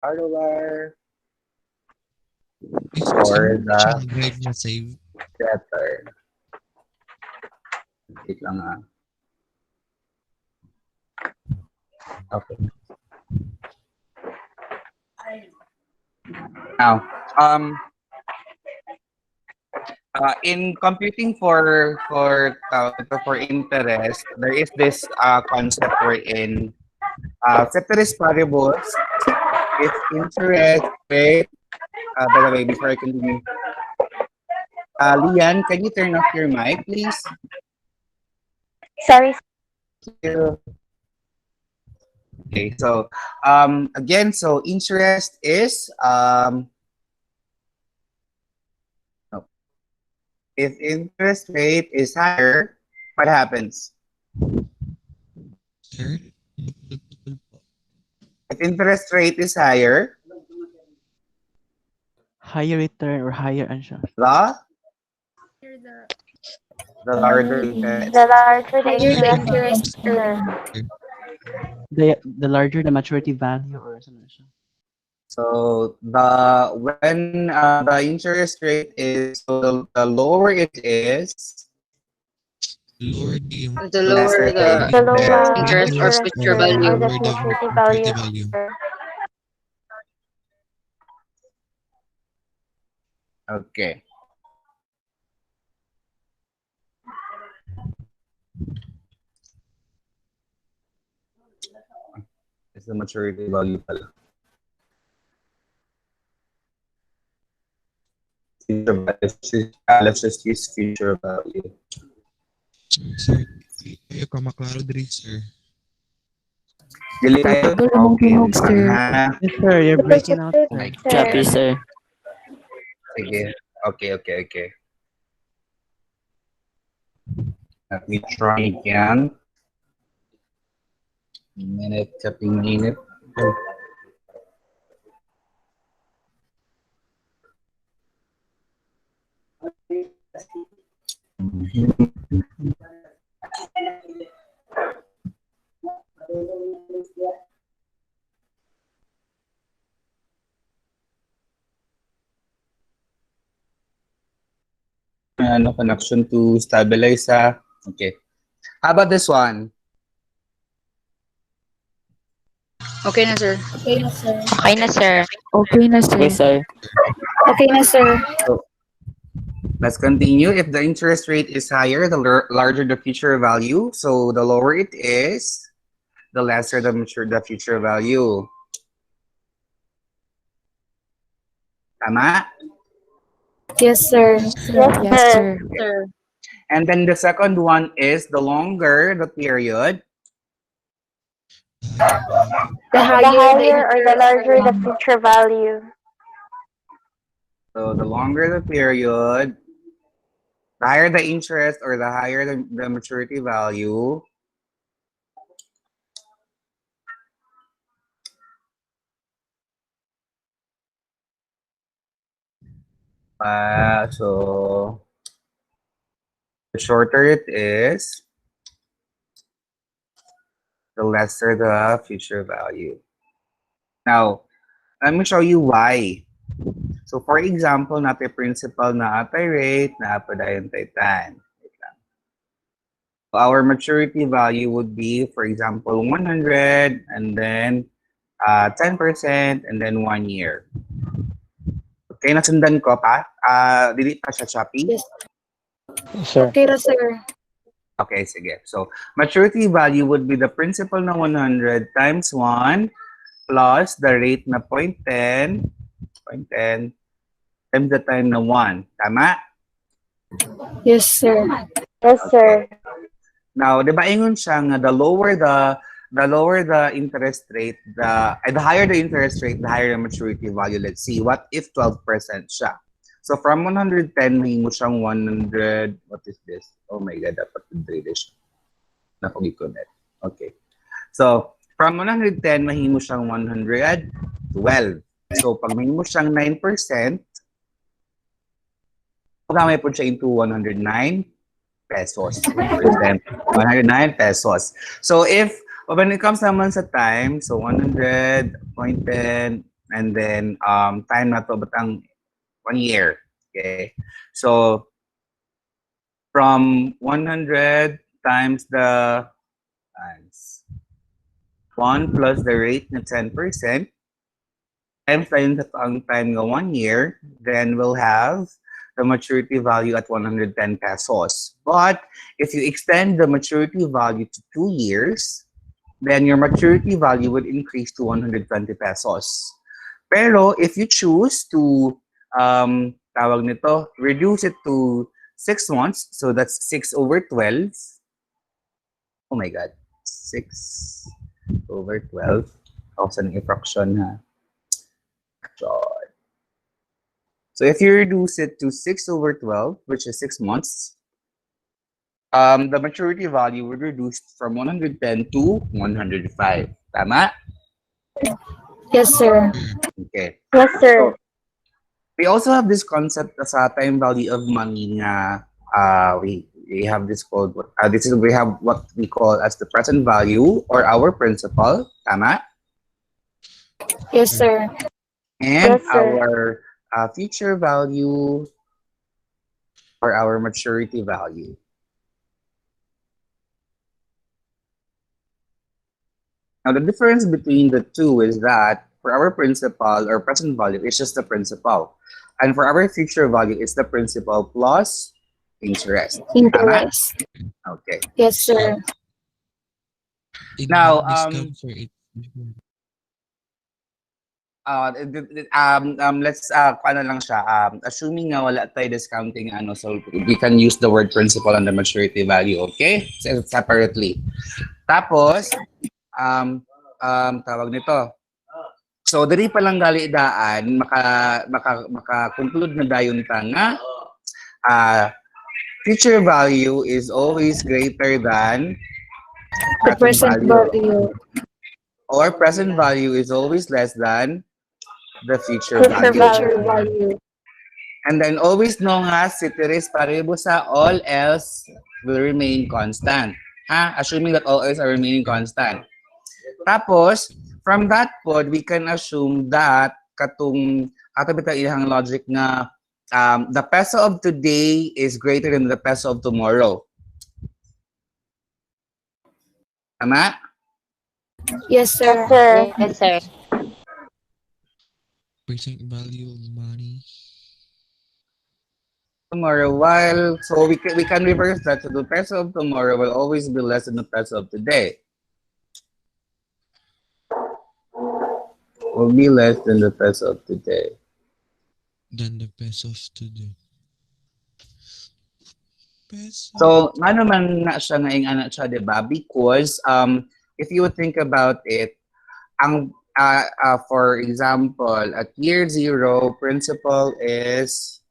hardware Sir, or the drive na save. debtor. Wait lang ah. Okay. Now, in computing for interest, there is this concept wherein ceteris paribus is interest rate. By the way, before I continue, Lian, can you turn off your mic, please? Sorry. Thank you. Okay, so again, so interest is no. If interest rate is higher, what happens? Sir, If interest rate is higher, Higher return or higher ano siya? the larger interest. The larger the Higher the interest, interest sir. The larger the maturity value or ano siya? So when the interest rate is the lower it is, lower the The lesser lower the the The lower interest. the interest or interest future rate or value. the lower the maturity maturity value, value. sir. Okay. It's the maturity value pala. Let's just use future value. Sir, kayo ka maklaro diri, sir. Dili kayo? Okay, wait lang ha. Yes, sir. You're breaking out, Oh my sir. God. Sir. sir. Sige. Okay. Let me try again. Minute, tapping minute. Ano, connection to stabilize ha. Okay. How about this one? Okay na, sir. Okay na, sir. Okay na, sir. Okay na, sir. Okay, sir. Okay na, sir. So, let's continue. If the interest rate is higher, the larger the future value. So the lower it is, the lesser the future value. Tama? Yes, sir. Yes, Yes, sir. sir. And then the second one is the longer the period, The The higher the higher or the interest larger the rate. future value. so the longer the period, the higher the interest or the higher the maturity value, so the shorter it is, the lesser the future value. Now, let me show you why. So for example, natin principal na atay rate, na apadayon taytan. Our maturity value would be, for example, 100 and then 10% and then 1 year. Okay, nasundan ko pa? Delete pa sa Shopee? Yes. Sir. Okay na, sir. Okay, sige. So, maturity value would be the principal na 100 times 1 plus the rate na 0.10 times the time na 1. Tama? Yes, sir. Yes, sir. Now, di ba ingon siya nga the lower the interest rate, the higher the interest rate, the higher the maturity value. Let's see, what if 12% siya? So from 110, mahimo siyang 100, what is this? Oh my God, dapat i-delete siya. Napag-connect. Okay. So, from 110, mahimo siyang 112. So, pag mahimo siyang 9%, pagamay po siya into 109 pesos. 109 pesos. So, when it comes naman sa time, so 100.10 And then time na to batang 1 year. Okay. So from 100 times the times 1 plus the rate na 10%, times tayo sa ang time nga 1 year, then we'll have the maturity value at 110 pesos. But if you extend the maturity value to 2 years, then your maturity value would increase to 120 pesos. Pero if you choose to tawag nito, reduce it to 6 months, so that's 6 over 12. Oh my God, 6 over 12. Saan yung fraction ha? So if you reduce it to 6 over 12, which is 6 months, the maturity value would reduce from 110 to 105. Tama? Yes, sir. Okay. Yes, sir. We also have this concept sa time value of money na we have this called we have what we call as the present value or our principal. Tama? Yes, sir. And Yes, sir. our future value or our maturity value. Now, the difference between the two is that for our principal or present value, it's just the principal. And for our future value, it's the principal plus interest. Interest. Okay. Yes, sir. Now, let's ano lang siya, assuming nga wala tayo discounting so we can use the word principal and the maturity value, okay? Separately. Tapos, tawag nito. So, dali pa lang galidaan, maka-conclude na dayon ta nga, future value is always greater than The present value. or present value is always less than the future Future value. Future value. And then always know nga, ceteris paribus sa all else will remain constant. Assuming that all else are remaining constant. Tapos, from that pod, we can assume that katong bitaw ilang logic na the peso of today is greater than the peso of tomorrow. Tama? Yes, sir. Yes, sir. Yes, sir. Present value of money. Tomorrow, so we can reverse that. So the peso of tomorrow will always be less than the peso of today. Will be less than the peso of today. Than the peso of today. Peso. So, ano man na siya ngayon anak siya, diba? Because, if you would think about it, for example, at year 0, principal is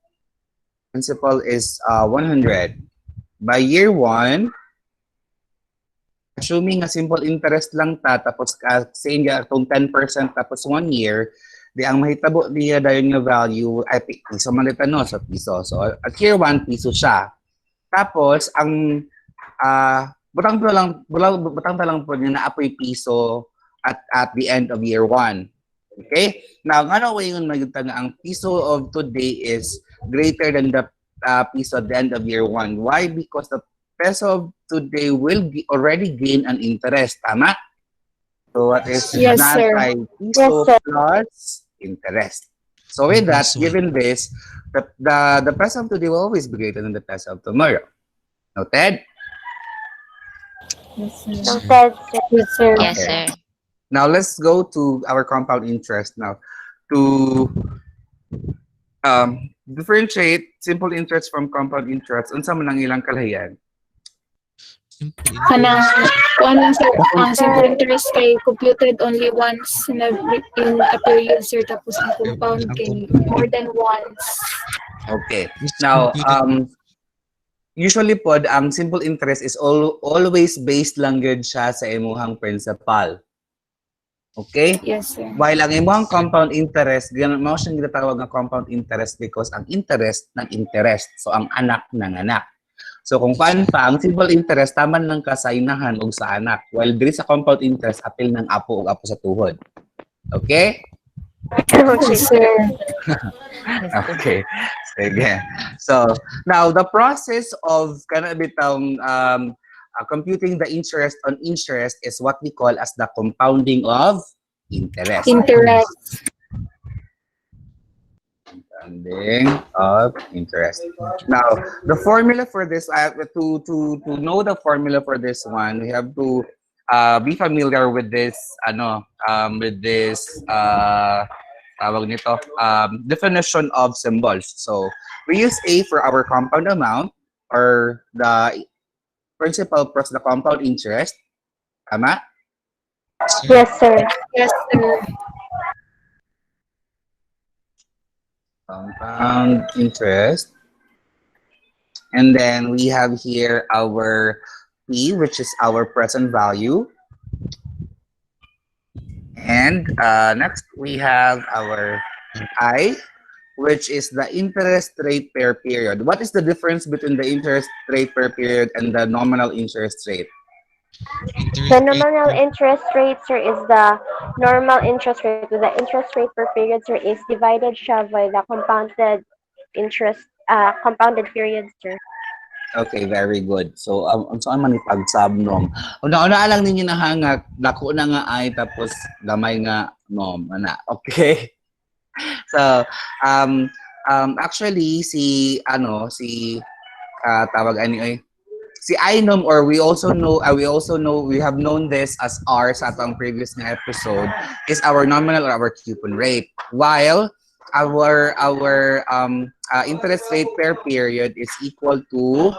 100. By year 1, assuming a simple interest lang tapos saying itong 10% tapos 1 year, di ang mahitabo niya dayon nga value ay piso man dito no, so piso. So at year 1 piso siya. Tapos ang butang ta lang po niya na apoy piso at the end of year 1. Okay? Now, ano way yung magita nga ang piso of today is greater than the piso at the end of year 1. Why? Because the peso of today will already gain an interest. Tama? So what is Yes, sir. piso Yes, sir. plus interest? So with that, given this, the peso of today will always be greater than the peso of tomorrow. Noted? Yes, sir. Noted, sir. Yes, sir. Yes, Okay. sir. Now let's go to our compound interest now. To differentiate simple interest from compound interest, unsa man ang ilang kalahian? Simple Kanang, interest. sir, ang simple interest kay computed only once in a period, sir, tapos ang compound kay more than once. Okay. It's Now, computed. usually pod ang simple interest is always based lang gud siya sa imuhang principal. Okay? Yes, sir. While ang imuhang compound interest, mao siyang ginatawag nga compound interest because ang interest ng interest. So ang anak ng anak. So kung paano pa, ang simple interest taman lang ka sa inahan o sa anak. While diri sa compound interest apil ng apo o apo sa tuhod. Okay? Okay. Yes, sir. Okay. Sige. So, now the process of computing the interest on interest is what we call as the compounding of interest. Interest. Compounding of interest. Now, the formula for this, to know the formula for this one, we have to be familiar with this, tawag nito, definition of symbols. So, we use A for our compound amount or the principal plus the compound interest. Tama? Sir. Yes, sir. Yes, sir. Compound interest. And then we have here our P, which is our present value. And next we have our I, which is the interest rate per period. What is the difference between the interest rate per period and the nominal interest rate? Interest The rate nominal per- interest rate, sir, is the normal interest rate. With the interest rate per period, sir, is divided siya by the compounded period, sir. Okay, very good. So, saan man ipagsabnom? Una-una lang ninyo nahangak, dako na nga ay, tapos gamay nga nom, ana. Okay? So, actually, tawag ani oy, si Inom, or we have known this as R sa atong previous na episode, is our nominal or our coupon rate. While our interest rate per period is equal to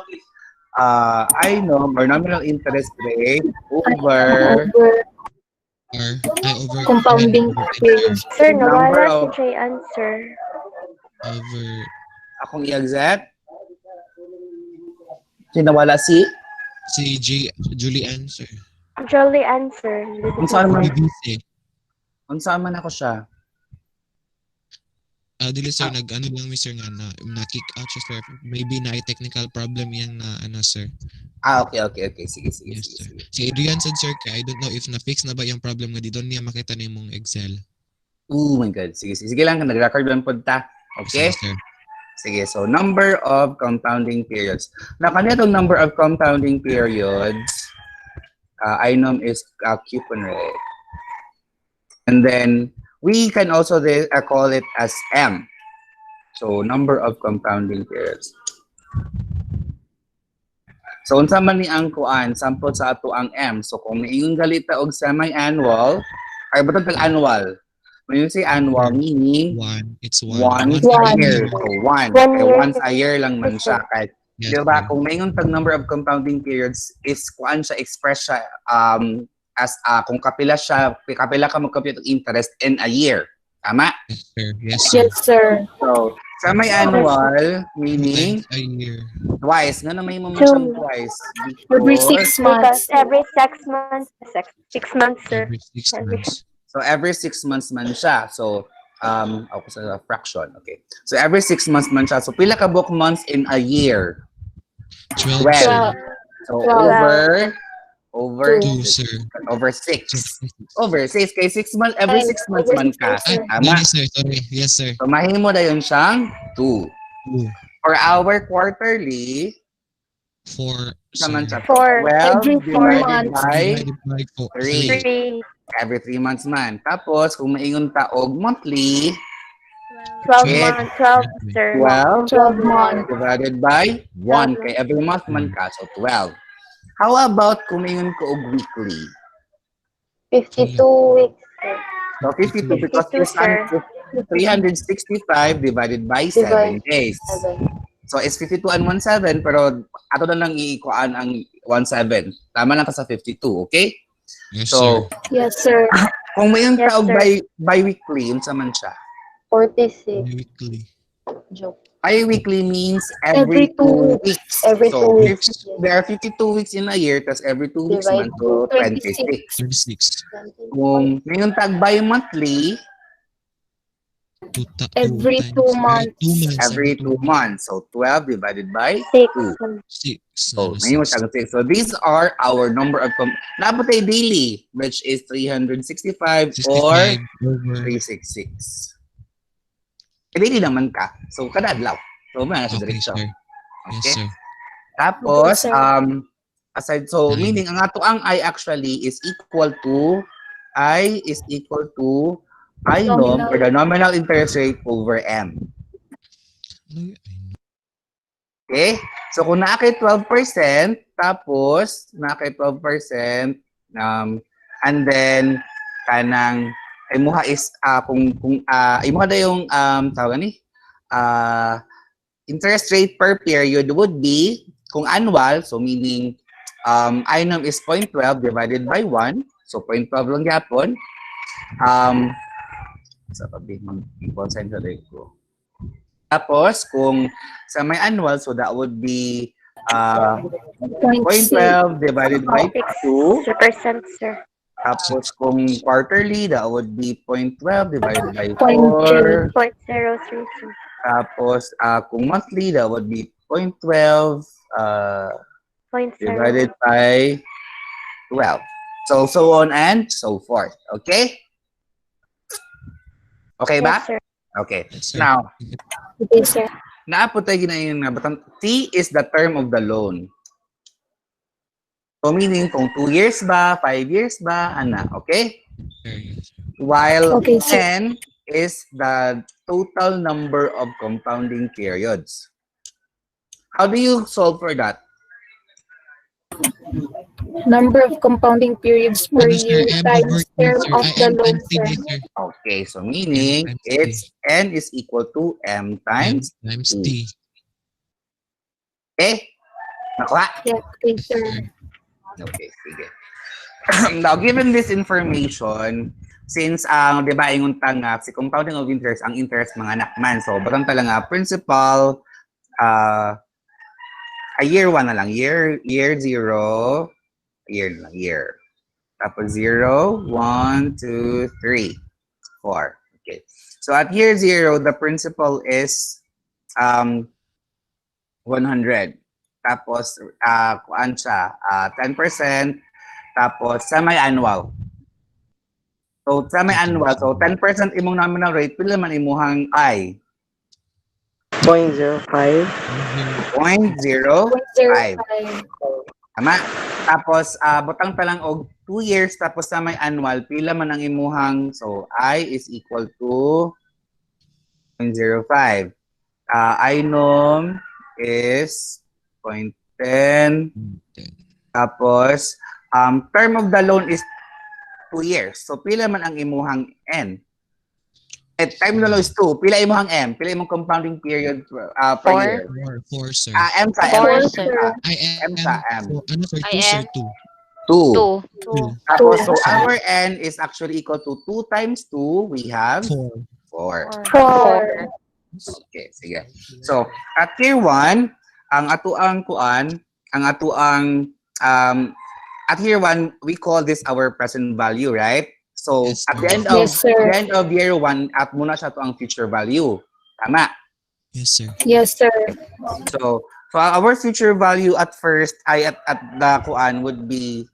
Inom or nominal interest rate over Over over compounding period. Sir, Number nawala of- si Jay answer. over akong i-exit. Sinawala si? si Julie answer. Jolly answer. Kung saan man, BBC. man ako siya. Dili sir nag-ano lang mi sir nga na kick out siya sir. Maybe na ay technical problem yang na ano sir. Okay. Sige. Yes sir. Si Adrian said sir I don't know if na-fix na ba yung problem nga di doon niya makita na yung Excel. Oh my God. Sige lang. Nag-record lang po ta. Okay? Yes, sir. Sige. So, number of compounding periods. Na kanitong number of compounding periods, item is coupon rate. And then, we can also call it as M. So, number of compounding periods. So, unsa man ni ang kuan, sample sa ato ang M. So, kung maayong galita og semi-annual, ay batag annual. When you say annual, meaning It's once One. a year. So, one. One Kaya year. once a year lang man siya. Kahit, Yes, di ba, sir. kung maayong tag number of compounding periods is kuan siya, express siya as kung kapila ka mag-compute ng interest in a year. Tama? Yes, sir. Yes, sir. Yes, sir. So, semi-annual, meaning Two times a year. twice. Nga na may mo siyang twice. Every Because- 6 months. Because every 6 months, sir. Every 6 Every- months. So every 6 months man siya. So ako sa fraction, okay. So every 6 months man siya. So pila ka book months in a year? 12, 12. sir. So 12. over 2, sir. over 6. Over 6 kay 6 months, every 6 months man ka. Ay, Tama. yes, sir. Sorry. Yes, sir. So mahimo dayon siyang 2. 2, For our quarterly, 4, naman siya. 4. 12 Every 4 divided months. by divided by 4. 3. 3. Every 3 months man. Tapos kung maingon ta og monthly, 12 Eight. months. 12, sir. 12 12 months. divided by 1. Kay every month man ka, so 12. How about kung mayon ko og weekly? 52 weeks, sir. So 52 because 52, sir. 365 divided by 7 days. So it's 52 and 17 pero ato na lang iikuan ang 17. Tama lang ka sa 52, okay? Yes, So sir. Yes, sir. kung mayon Yes, ka og sir. bi-weekly, unsa man siya? 46. Weekly. Joke. Bi-weekly means Every every 2 two weeks. Every So 2 weeks. there are 52 weeks in a year, tas every 2 weeks man, Divide so 26. 26. 36. Kung ngayon tag bi-monthly, Every times 2 months. 2 months. Every 2 months. So 12 divided by 6. 2. 6. So, ngayon siya kasi. So, these are our number of napatay daily, which is 365 or 65 over. 366. Eh, daily naman ka. So, kada adlaw. So, may nasa Okay, direksyon. sir. Yes, Okay? sir. Tapos, Okay, sir. aside, so, Nine. meaning, ang ato ang I actually is equal to I nom or the nominal interest rate over M. Okay? So, kung naakay 12%, tapos, naakay 12%, and then, kanang, imuha is, imuha na yung, tawag ni, interest rate per period would be, kung annual, so meaning, item is 0.12 divided by 1, so 0.12 lang yapon. Sa tabi, mag-equal sign sa rate ko. Tapos, kung sa may annual, so that would be 0.12 divided by 2. 6%, sir. Tapos, kung quarterly, that would be 0.12 divided by 4. 0.03, sir. Tapos, kung monthly, that would be 0.12 divided by 12. So on and so forth. Okay? Okay ba? Yes, sir. Okay. Yes, sir. Now, Okay, sir. naapot tayo ginayon nga batang T is the term of the loan. So meaning kung 2 years ba, 5 years ba, ana, okay? While Okay, sir. N is the total number of compounding periods. How do you solve for that? Number of compounding periods per year times term of the loan, sir. Okay, so meaning it's N is equal to M times T. Okay? Nakuha? Yeah, okay, sir. Okay, sige. Now, given this information, since di ba ingon ta nga si compounding of interest, ang interest mga nakman. So, batang talaga principal a year 1 na lang, year 0, year na lang, year. Tapos 0, 1, 2, 3, 4. Okay. So at year 0, the principal is 100. Tapos kuan siya 10%, tapos semi-annual. So semi-annual, so 10% imong nominal rate, pila man imuhang I? 0.05. 0.05. 0.05. Tama? Tapos, butang pa lang og 2 years, tapos sa may annual, pila man ang imuhang, so I is equal to 0.05. Inom is 0.10. Tapos, term of the loan is 2 years. So, pila man ang imuhang N? Time of the loan is 2. Pila imuhang M? Pila imong compounding period per year? 4, sir. M sa M. 4, sir. M sa M. Ano, sir? 2, sir? 2. 2. 2. Tapos, so our N is actually equal to 2 times 2, we have 4. 4. Okay, sige. So, at year 1, ang atuang kuan, ang atuang, at year 1, we call this our present value, right? So, Yes, at the sir. end of Yes, sir. the end of year 1, at muna siya to ang future value. Tama? Yes, sir. Yes, sir. So our future value at first ay at the kuan would be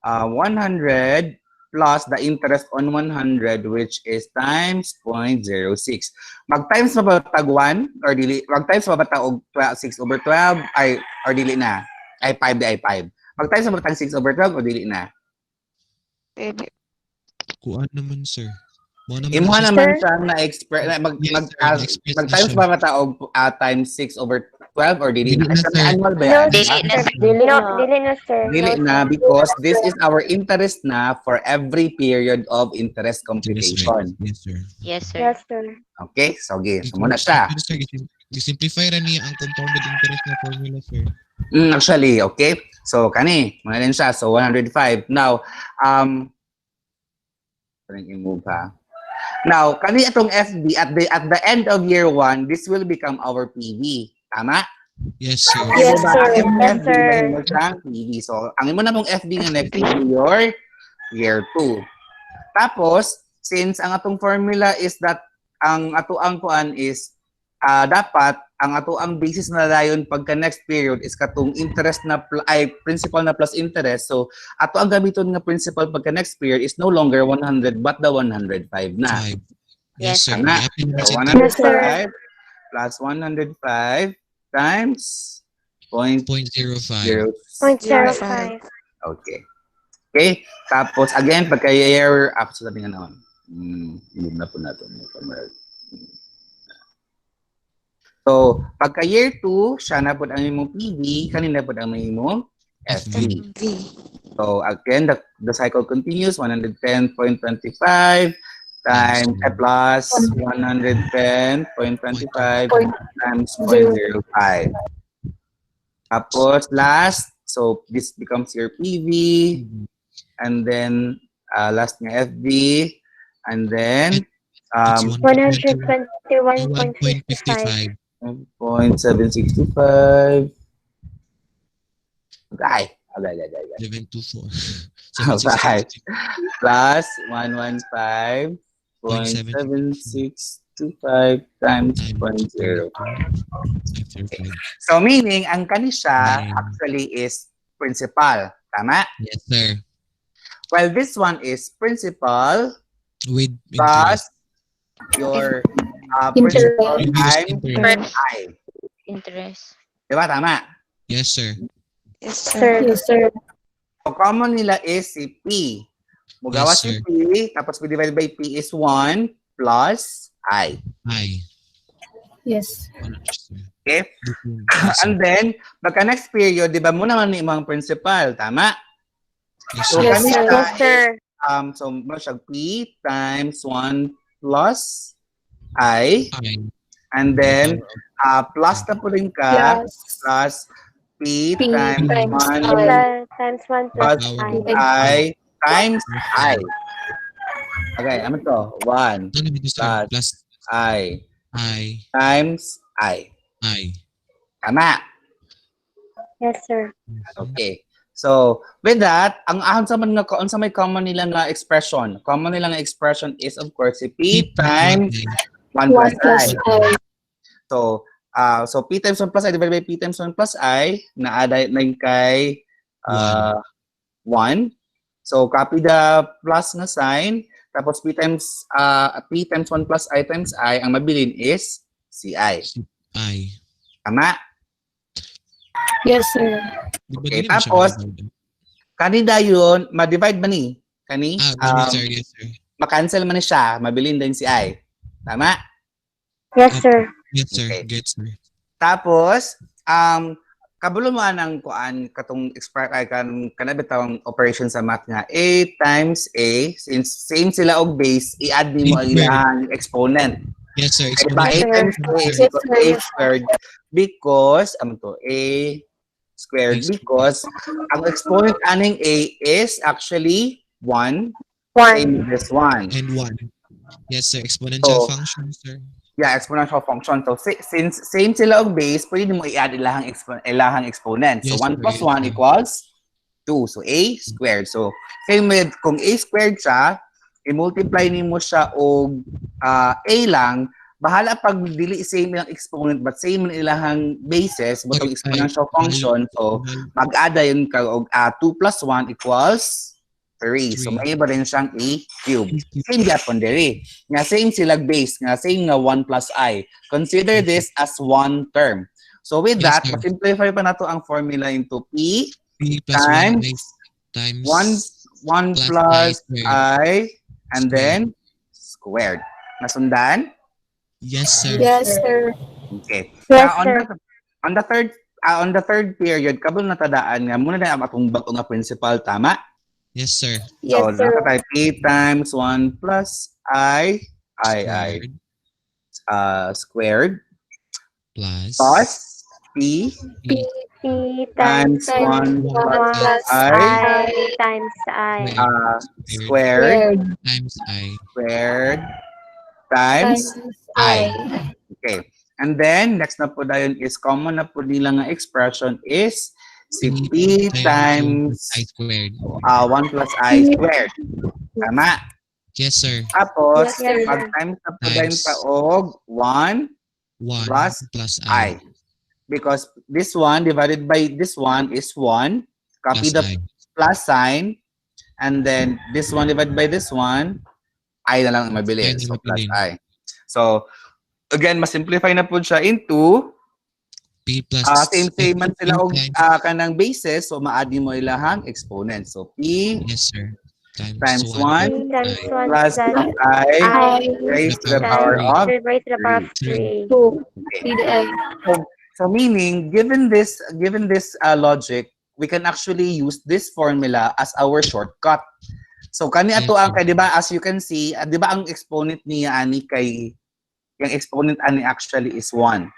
100 plus the interest on 100, which is times 0.06. Mag-times pa ba tag 1 or dili? Mag-times pa ba tag 6 over 12 ay or dili na? Ay 5 di ay 5. Mag-times pa ba tag 6 over 12 o dili na? Kuan naman, sir. Imuha naman siya na mag-times siya. pa ba tag times 6 over 12 or dili na? Dili na, Sa sir. annual ba No, yan? Dili na, sir. Dili na, sir. Dili na because this is our interest na for every period of interest computation. Yes, sir. Yes, sir. Yes, sir. Okay? So, so muna siya. Pero, sir, i-simplify ra niya ang compounded interest na formula, sir. Actually, okay? So, kani, muna din siya. So, 105. Now, i-move ha. Now, kani itong FD, at the end of year 1, this will become our PV. Tama? Yes, sir. Yes, Diba? sir. Ang Yes, FD sir. na mo siyang PV. So, ang imo na mong FD nga next is your year 2. Tapos, since ang atong formula is that ang atuang kuan is dapat ang atuang basis na dayon pagka next period is katong interest na ay principal na plus interest. So ato ang gamiton nga principal pagka next period is no longer 100 but the 105 na. 5. Yes, sir. Tama. So 105 plus 105 times 0.05. 0.05. Okay. Okay. Tapos again pagka year sabi nga naman. Hindi na po natin. So, pagka year 2, siya na po ang imong PV, kanina po ang imong FV. So, again, the cycle continues, 110.25 times plus 110.25 times 0.05. Tapos, last, so this becomes your PV, and then last nga FV, and then 121.55. 0.765. Okay. 724. Okay. Plus 115.7625 times 0.05. So meaning, ang kanisya actually is principal. Tama? Yes, sir. Well, this one is principal With plus your principal times I. Interest. Diba? Tama? Yes, sir. Yes, Yes, sir. So, common nila is si P. Mugawa Yes, si sir. P, tapos P divided by P is 1 plus I. I. Yes. Okay? Yes, sir. And then, pagka next period, di ba mo naman ni imong principal, tama? Yes, So, sir. Yes, kanina, sir. Yes, sir. so, mo siya P times 1 plus I. I. And then, plus na po rin ka, plus P P times times 1 Times 1 plus plus I. I times I. Okay, ano to? 1 Ano dito, sir? Plus I I. times I. I. Tama. Yes, sir. Okay. So, with that, ang ahon sa man nga sa may common nila nga expression. Common nila nga expression is of course si P times 1 plus 1 plus I. I. So, so P times 1 plus I divided by P times 1 plus I na add na kay 1. So, copy the plus na sign. Tapos P times 1 plus I times I, ang mabilin is CI. I. Tama? Yes, sir. Okay, tapos, kanina yun, ma-divide ba ni? Kani? Yes, sir. Yes, sir. Ma-cancel man ni siya, mabilin din si I. Tama? Yes, sir. Yes, sir. Okay. Gets, sir. Tapos, kabulo mo ang kuan katong kanabitawang operation sa math nga A times A, since same sila og base, i-add ni mo ang ilang exponent. Yes, sir. Diba? A times A is equal to A squared because, A squared because ang exponent aning A is actually 1, 1. same with this one. And 1. Yes, sir. Exponential So, function, sir. Yeah, exponential function. So, since same sila og base, pwede mo i-add ilahang exponent. So, Yes, 1 plus sir. 1 equals 2. So, A squared. So, same with, kung A squared siya, i-multiply nimo siya og A lang, bahala pag dili same ilang exponent but same ang ilahang bases, butong exponential function. So, mag-add yun ka og 2 plus 1 equals 3. So, may iba rin siyang A cube. Same yapon diri. Nga same sila base, nga same nga 1 plus I. Consider this as one term. So with Yes, that, sir. simplify pa nato ang formula into P P plus times 1 times 1 plus I and then squared. Nasundan? Yes, sir. Yes, sir. Okay. Yes, Now, sir. on the third period, kabul na tadaan nga muna na atong bago nga principal, tama? Yes, sir. So, Yes, sir. nasa P times 1 plus I squared Plus P P times times 1 plus I times I. squared times I. squared times I. Okay. And then, next na po dayon is common na po nila nga expression is si P times I squared. 1 plus I squared. Tama? Yes, sir. Tapos, Yes, sir. mag-times na po din Times pa og 1 1 plus plus I. Because this one divided by this one is 1. Copy plus the I. plus sign. And then this one divided by this one, I na lang mabilis. So, plus I. So, again, mas-simplify na po siya into P plus same man sila og times. kanang basis. So, maadi mo ilahang exponent. So, P Yes, sir. times 3 1 1 times 1 plus plus I I raised to the power power three. of raised to the power of 3. 2. Okay. PDI. So meaning, given this logic, we can actually use this formula as our shortcut. So kani ato ang Yes, kay, di ba, as you can see, di ba ang exponent niya ani kay yung exponent ani actually is 1.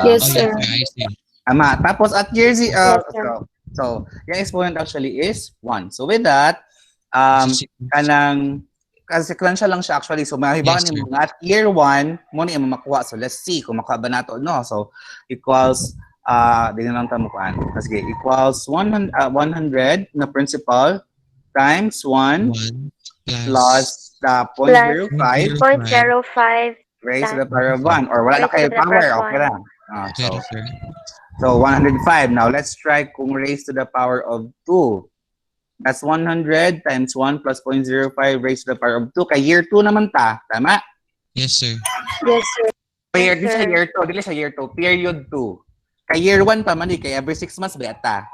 Yes, Oh, sir. yes, sir. I see. Tama. Tapos at year z Yes, sir. so yung exponent actually is 1. So with that, So, kanang sequential lang siya actually. So mahibaan Yes, ni sir. mga at year 1 mo ni makuha. So let's see kung makuha ba nato no. So equals di na lang tayo makuhaan. Sige, equals 100 na principal times 1 1 plus the 0.05 0.05 raised to the power of 1 or wala na Raised to kayo the power power. of Okay 1. lang. Pero, sir. So 105. Now let's try kung raised to the power of 2. That's 100 times 1 plus 0.05 raised to the power of 2. Kay year 2 naman ta. Tama? Yes, sir. Yes, sir. Period, Yes, sir. dili sa year 2. Period 2. Kay year 1 pa man kay every 6 months ba ta.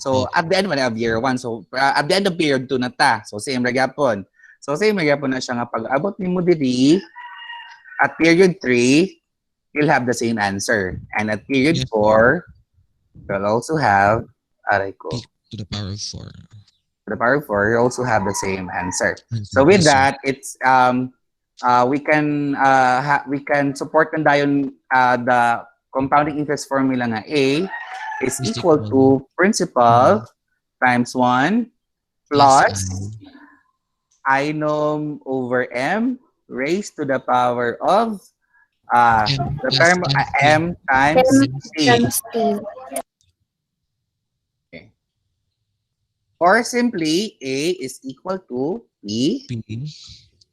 So Opo. at the end man of year 1. So at the end of period 2 na ta. So same ra gyapon. So same ra gyapon na siya nga pag-abot nimo diri at period 3, you'll have the same answer. And at period Yes. 4, you'll also have aray ko. To the power of 4. To the power of 4, you also have the same answer. So with Yes, sir. that, it's we can support ng dayon the compounding interest formula nga A is Is equal equal to principal times 1 plus inom over M raised to the power of the plus term M times T. Times T. Or simply, A is equal to P P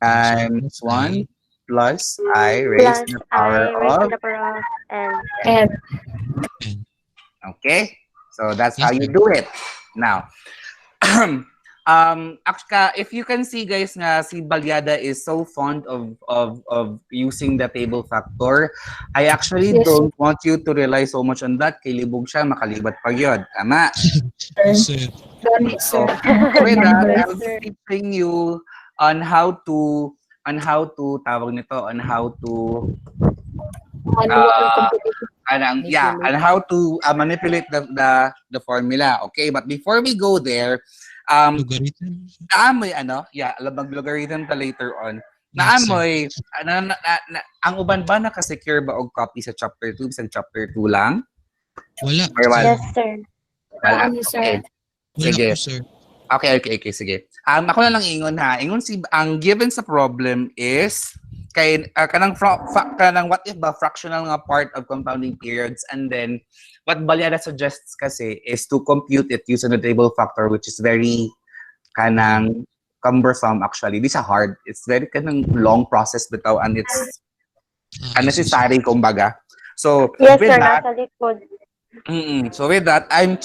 times 1 plus I raised Plus to the I power raised to of the power of N. And Okay, so that's Yes, how you sir. do it. Now, if you can see guys nga si Balyada is so fond of using the table factor. I actually Yes, don't want you to rely so much on that. Kay libog siya, makalibat pa yun. Tama? Yes, sir. done it, sir. With that, Yes, I'll sir. be teaching you on how to tawag nito, on how to Manual competitive. and how to manipulate the formula. Okay, but before we go there, Logarithm. naamoy mag-logarithm ta later on. Yes, sir. Naamoy ang uban ba naka-secure ba og copy sa chapter 2 sa chapter 2 lang? Wala. Or wala? Yes, sir. Wala. Ano, sir? Okay. Wala Sige. po, sir. Okay, sige. Ako na lang ingon ha. Ingon ang given sa problem is kay kanang what if ba fractional nga part of compounding periods, and then what Balyada suggests kasi is to compute it using the table factor, which is very kanang cumbersome actually. This is hard. It's very kanang long process bitaw, and it's unnecessary kumbaga. So Yes, with sir. that, Nasa likod. So with that, I'm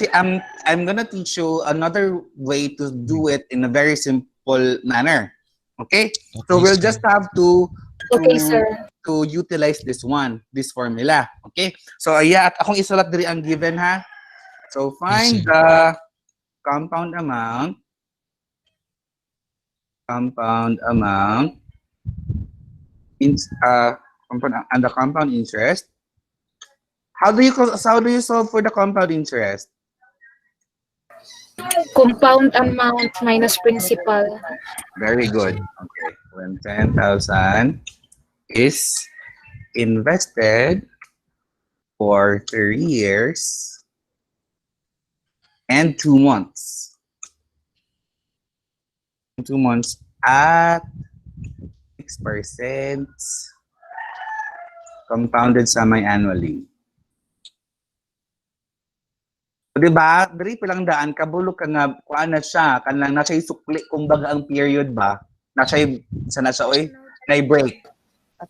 gonna teach you another way to do it in a very simple manner. Okay? So we'll sir. just have to Okay, sir. to utilize this formula. Okay? So at akong isulat diri ang given ha. So find sir. the compound amount in and the compound interest. How do you solve for the compound interest? Compound amount minus principal. Very good. Okay. When 10,000 is invested for 3 years and 2 months. 2 months at 6% compounded semi-annually. So, di ba? Diri pilang daan, kabulok ka nga, kuan na siya, kanlang na siya'y sukli, kung baga ang period ba, na siya'y, sana siya, oy, na-break.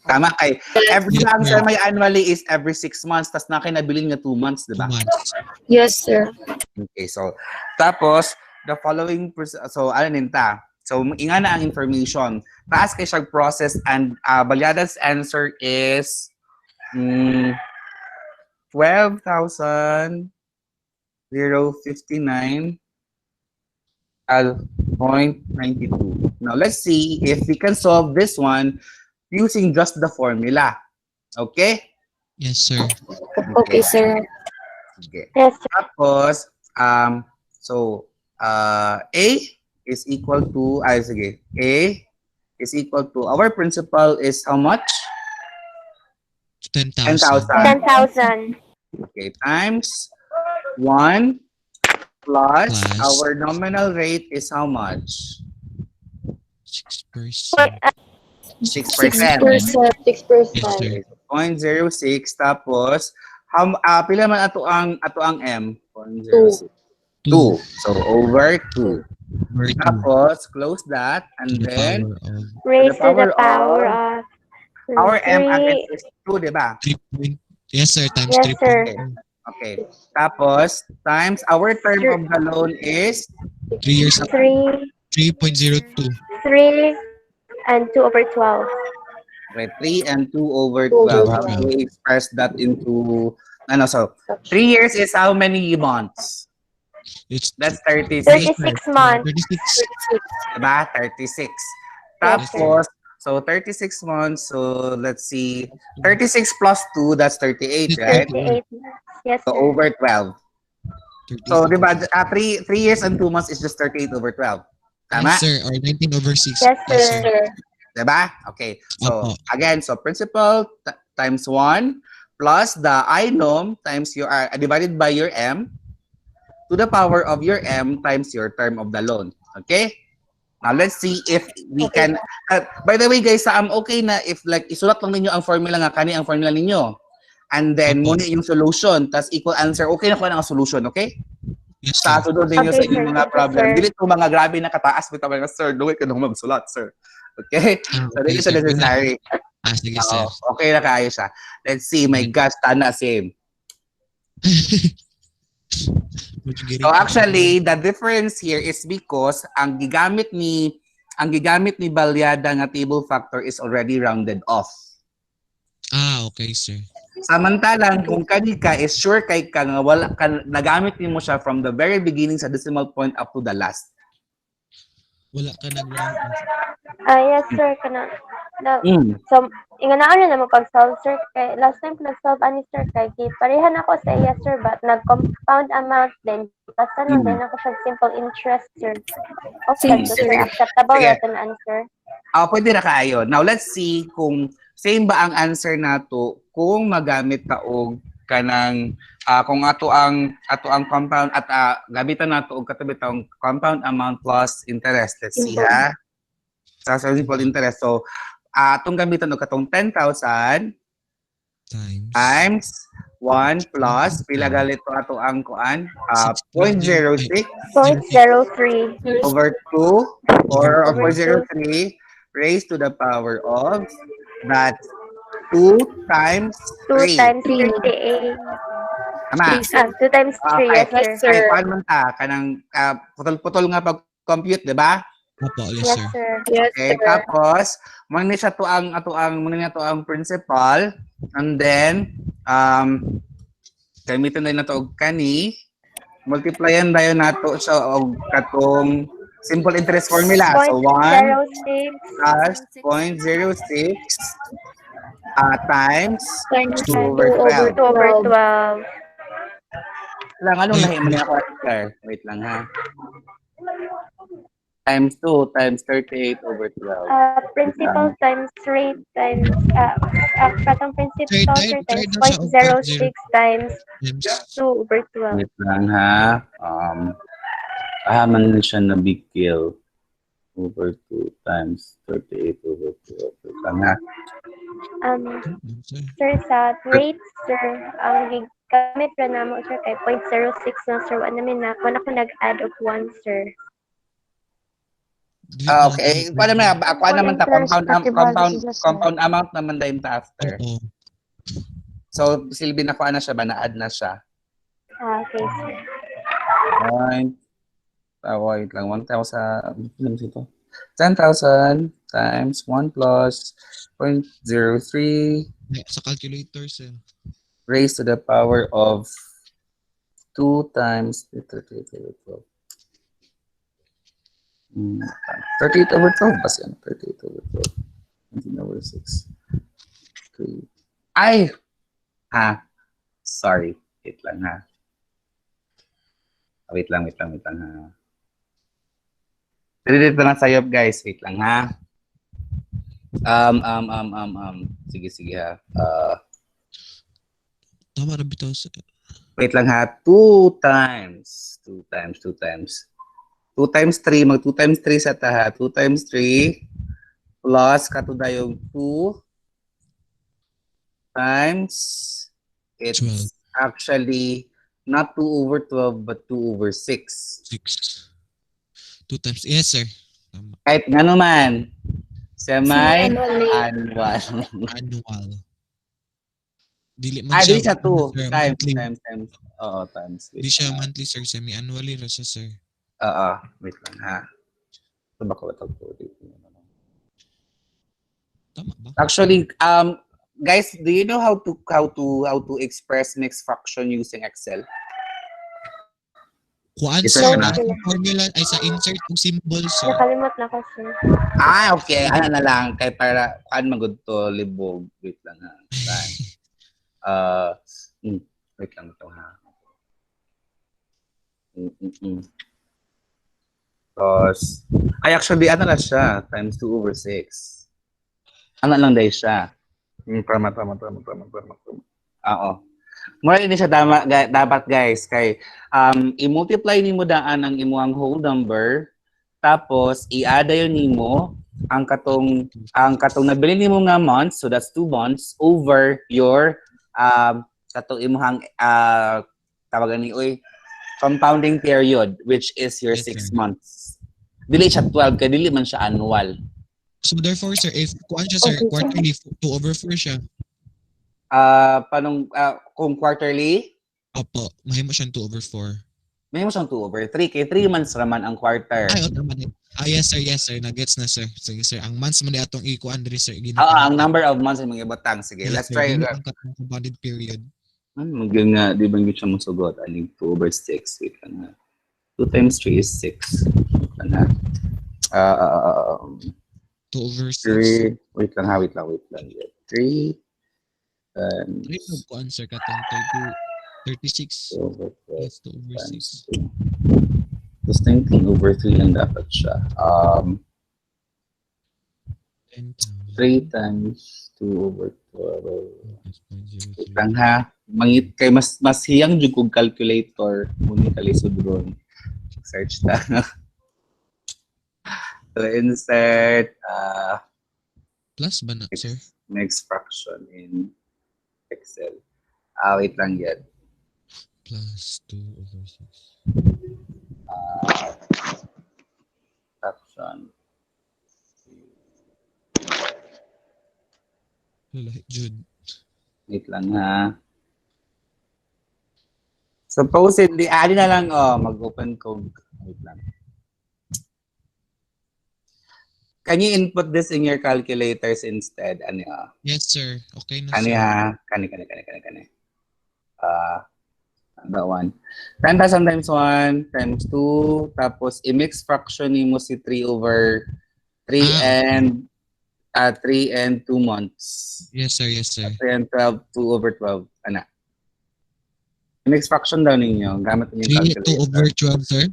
Tama kay, every Yes, answer sir. may annually is every 6 months, tas na kayo nabilin nga 2 months, di 2 ba? months. Yes, sir. Okay, so, tapos, the following, so, ano ninta? So, inga na ang information. Taas kay siya process and Balyada's answer is 12,059 0.92. Now, let's see if we can solve this one using just the formula. Okay? Yes, sir. Okay, sir. Okay. Yes, sir. Tapos, A is equal to, sige, A is equal to, our principal is how much? 10,000. 10,000. 10,000. Okay, times 1 plus Plus. our nominal rate is how much? 6%. 6%. 6%. Yes, sir. 0.06 tapos pila man ato ang M? 0.06. 2. So over 2. Over 2 Tapos close that to and the then power of Raised to the power power of our M 3. again is 2, di ba? 3 point. Yes, sir. Times Yes, sir. 3.2. Okay. Tapos times our term of the loan is 3 years. 3, 3.02. 3, and 2 over 12. okay, 3 and 2 over 12. How do we express that into so 3 years is how many months? It's That's 36. 36 months. 36. Diba? 36. Yes, Tapos, so 36 months, so let's see, 36 plus 2, that's 38, right? 38. Yes, So sir. over 12. 38 So, over diba, 12. 3 years and 2 months is just 38 over 12. Tama? Yes, sir. Or 19 over 6. Yes, Yes, sir. sir. Diba? Okay. So, Opo. again, so principal times 1 plus the inom times your divided by your M to the power of your M times your term of the loan. Okay? Now, let's see if we Okay. can... by the way, guys, I'm okay na if like isulat lang ninyo ang formula nga, kani ang formula ninyo. And then, Opo. muna yung solution, tas equal answer, okay na ko na ang solution, okay? Yes, Sa sir. sunod ninyo Okay, sa sir. inyong mga Thank you, problem. sir. Dili ko mga grabe na kataas, bitaw mga sir, duwi ka nung magsulat, sir. Okay? So, Okay, dili siya sir. necessary. Sige, sir. Okay na kayo siya. Let's see, my gosh, tana same. So actually, the difference here is because ang gigamit ni Balyada nga table factor is already rounded off. Okay, sir. Samantalang kung kani ka is sure kay ka nga wala ka nagamit nimo siya from the very beginning sa decimal point up to the last. Wala ka nag-round off. Yes, sir. So, inganaan na naman pag-solve, sir. Kay, last time ko nag-solve ani, sir. Kay, parehan ako sa yes, sir. But nag-compound amount din. Basta nun din ako siya simple interest, sir. Okay, so, sir. Acceptable Sige. natin answer. Pwede na kaayo. Now let's see kung same ba ang answer nato kung magamit ta og kanang kung ato ang compound at gamitan nato og katabi taong compound amount plus interest. Let's see ha. Sa simple interest. So atong gamitan og katong 10,000 times 1 plus pila galit to ato ang kuan 0.06 0.03. over 2 or 0.03 raised to the power of that 2 times 2 3. times 38. Tama. 2 times 3, yes, Yes, sir. sir. Paano man ta? Kanang putol-putol nga pag-compute, di ba? Opo, yes, Yes, sir. sir. Yes, Okay, sir. tapos muna siya to ang principal and then gamiton na nato og kani multiplyan dayon nato siya og katong simple interest formula. So 1 0.06. plus 0.06 times Times 2 2 over over 12. 2 over 12. 12. Lang, anong lahi mo niya ako, sir? Wait lang, ha? Times 2 times 38 over 12. Principal times rate times katong principal, sir, times Third daw siya, 0.06 times Times 2 over 12. Wait lang, ha? Man siya na big kill over 2 times 38 over 12. Wait lang, ha? Sir, sa rate, sir, ang gamit ra na mo sir kay 0.06 na sir. Wala ko nag-add of 1 sir. Dili na Okay. natin- Kuha naman ta Interest pati bali sila, sir. compound amount naman dahil ta after. Oo. So silbi na kuha na siya ba na-add na siya. Okay sir. Point. Wait lang 1,000. Ano ito? 10,000 times 1 plus 0.03 Sa calculator, sir. raised to the power of 2 times 38 over 12 ba siya? 38 over 12. 19 over 6. 3. Ay! Ha? Sorry. Wait lang ha. Wait lang ha. Dito lang sa'yo guys. Wait lang ha. Sige ha. Tama na bitaw, sir. Wait lang ha. 2 times 3. Mag 2 times 3 sa taha. 2 times 3 plus katuda yung 2 times it's 12. actually not 2 over 12 but 2 over 6. 6. 2 times. Yes, sir. Tama. Kahit nga naman, Semi-annually. semi-annual. Annual. Dili man Di siya 2 sir, times. monthly. Oo, times. Di siya monthly, sir. Semi-annually ra siya, sir. Oo, wait lang ha. Ito ba ko ito? Tama ba? Actually, guys, do you know how to express mixed fraction using Excel? Kuan, Yes, sir. sir. Na formula ay sa insert ng symbol, sir. Nakalimot na ko sir. Okay. Ano na lang. Kaya para, kuan magod to, libog. Wait lang ha. Wait lang ito ha. Tapos, actually, ano na siya? Times 2 over 6. Ano lang dahil siya? Tama. Oo. Mura din siya dapat guys. Kay, i-multiply nimo daan ang imuang whole number, tapos i-add yun nimo ang katong nabili nimo nga months, so that's 2 months, over your katong imuhang tawagan ni compounding period, which is your Yes, 6 sir. months. Dili siya 12, kaya dili man siya annual. So therefore, sir, if kuan siya, sir, Okay, sir. quarterly, 2 over 4 siya. Kung quarterly, Opo, mahimo siyang 2 over 4. may mo siyang 2 over 3, kay 3 months naman ang quarter. Ay, tama din. Yes, sir. Nagets na, sir. Sige, sir. Ang months man atong ikuan diri, sir. Ang number of months yung mga batang. Sige, Yes, let's sir. try. Dili ang compounded period. Maging nga, di ba yung siya masugot? Aning 2 over 6. Wait lang na. 2 times 3 is 6. Wait lang na. 2 over 6. 3. Wait lang. 3. Ay, kuan, sir, katong 36. 2 over 12 Yes, 2 over 6. times 2. Tapos 19 over 3 lang dapat siya. 10,000. 3 times 2 over 12. Wait 0.03. lang ha. Mangit kay mas hiyang jud kog calculator muni kalisod ron. Search ta. So insert Plus ba na, sir? next fraction in Excel. Wait lang yan. Plus 2 over 6. Fraction. Lalaki, Jude. Wait lang ha. Supposedly, ali na lang, mag-open code. Wait lang. Can you input this in your calculators instead? Ano Yes, sir. Okay na, Kani sir. ha? Kani. That one. 10,000 times 1 times 2. Tapos, i-mix fraction mo si 3 over 3 and 3 and 2 months. Yes, sir. 3 and 12, 2 over 12. Ano? I-mix fraction daw ninyo. Gamit niyo yung 3 2 over calculator. 12, sir.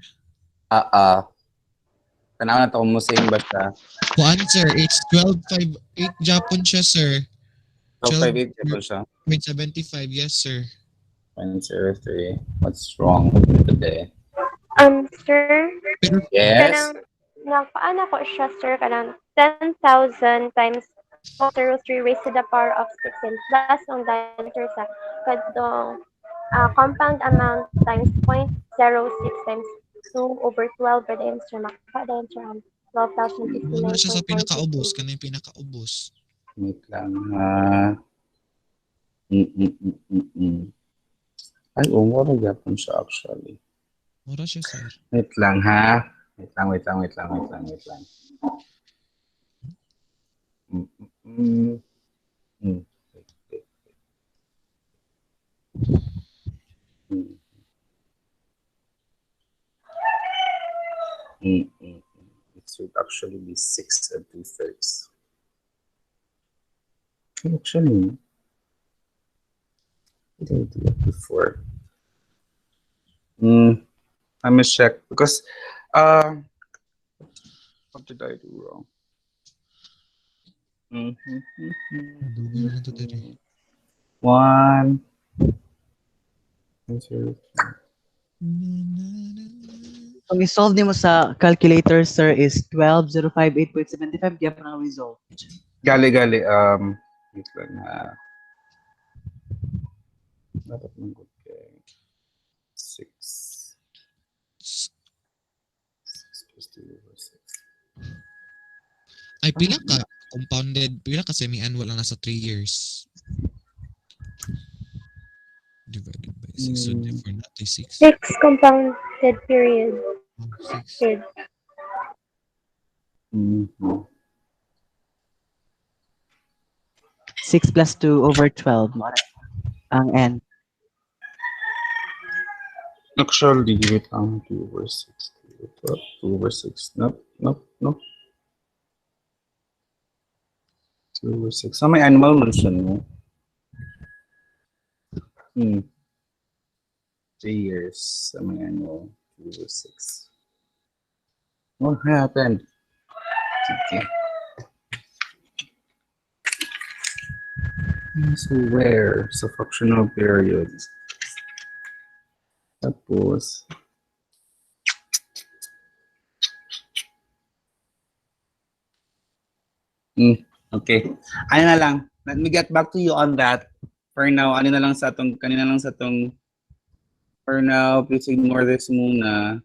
Tanaw na ito kung musing basta. Kuan, sir. It's 12.58 Japon siya, sir. 12.58 po siya. 0.75. Yes, sir. 0.03. What's wrong today? Sir, Pero, Yes? paano ko siya, sir, kanang 10,000 times 0.03 raised to the power of 6 and plus ang answer sa kadong compound amount times 0.06 times 2 over 12 per the answer. Maka the answer ang Muna siya sa pinakaubos. 12,059.42. Kana yung pinakaubos. Wait lang ha. Ay, wala gyapon siya actually. Mura siya, sir. Wait lang ha. Wait lang. It should actually be 6 and 2/3. Actually, I didn't do it before. I must check because what did I do wrong? Dugo na lang to dere. 1 2 Kung i-solve nimo sa calculator, sir, is 12,058.75. Gyapon ang result. gali wait lang ha. Dapat manggut kay 6 plus 2 over 6. Ay, pila ka compounded, pila ka semi-annual ang nasa 3 years. Divided by 6, so therefore not 6. 6 compounded period. 6. 6 plus 2 over 12. Ang N. Actually, wait lang, 2 over 6. 2 over 6. Nope. 2 over 6. Sa may animal mention mo. 3 years. Sa may animal. 2 over 6. What happened? Okay. So where? Sa fractional period. Tapos, okay. Ano na lang. Let me get back to you on that. For now, kanina lang sa tong, for now, please ignore this muna.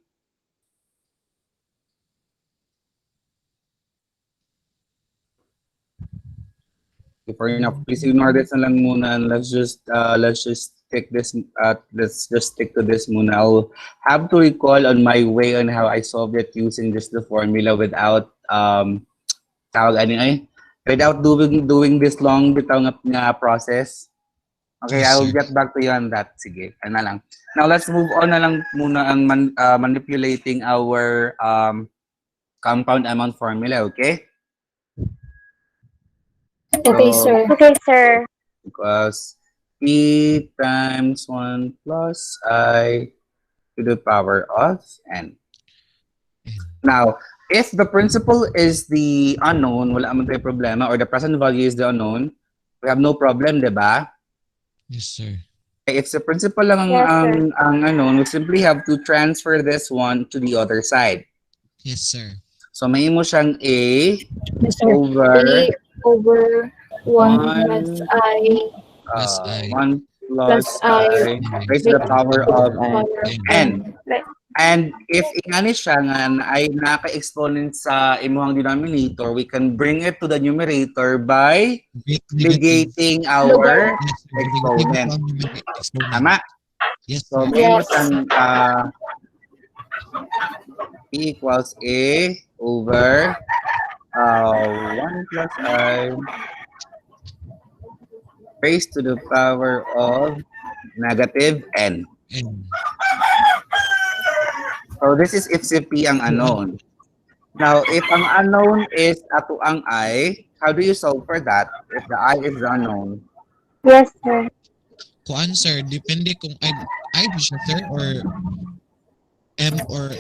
Okay, for now, please ignore this na lang muna. And let's just stick this. Let's just stick to this muna. I'll have to recall on my way on how I solved it using just the formula without without doing this long bitaw nga process. Okay, Yes, I'll sir. get back to you on that. Sige, ano na lang. Now let's move on na lang muna ang manipulating our compound amount formula, okay? Okay, sir. Okay, sir. Because p times 1 plus I to the power of n. Now, if the principal is the unknown, wala man tayo problema, or the present value is the unknown, we have no problem, di ba? Yes, sir. If the principal lang Yes, sir. ang unknown, we simply have to transfer this one to the other side. Yes, sir. So, may mo siyang a Yes, sir. over A over 1 plus I Plus I. 1 plus plus I I raised to the power of N. n. And if ingani siya nga ay naka-exponent sa imuhang denominator, we can bring it to the numerator by negating our exponent. Tama? Yes, So, sir. may mo Yes. siyang p equals a over 1 plus I raised to the power of negative n. N. So this is if si p ang unknown. Now, if ang unknown is ato ang I, how do you solve for that if the I is the unknown? Yes, sir. Kuan, sir, depende kung I di siya, sir, or M or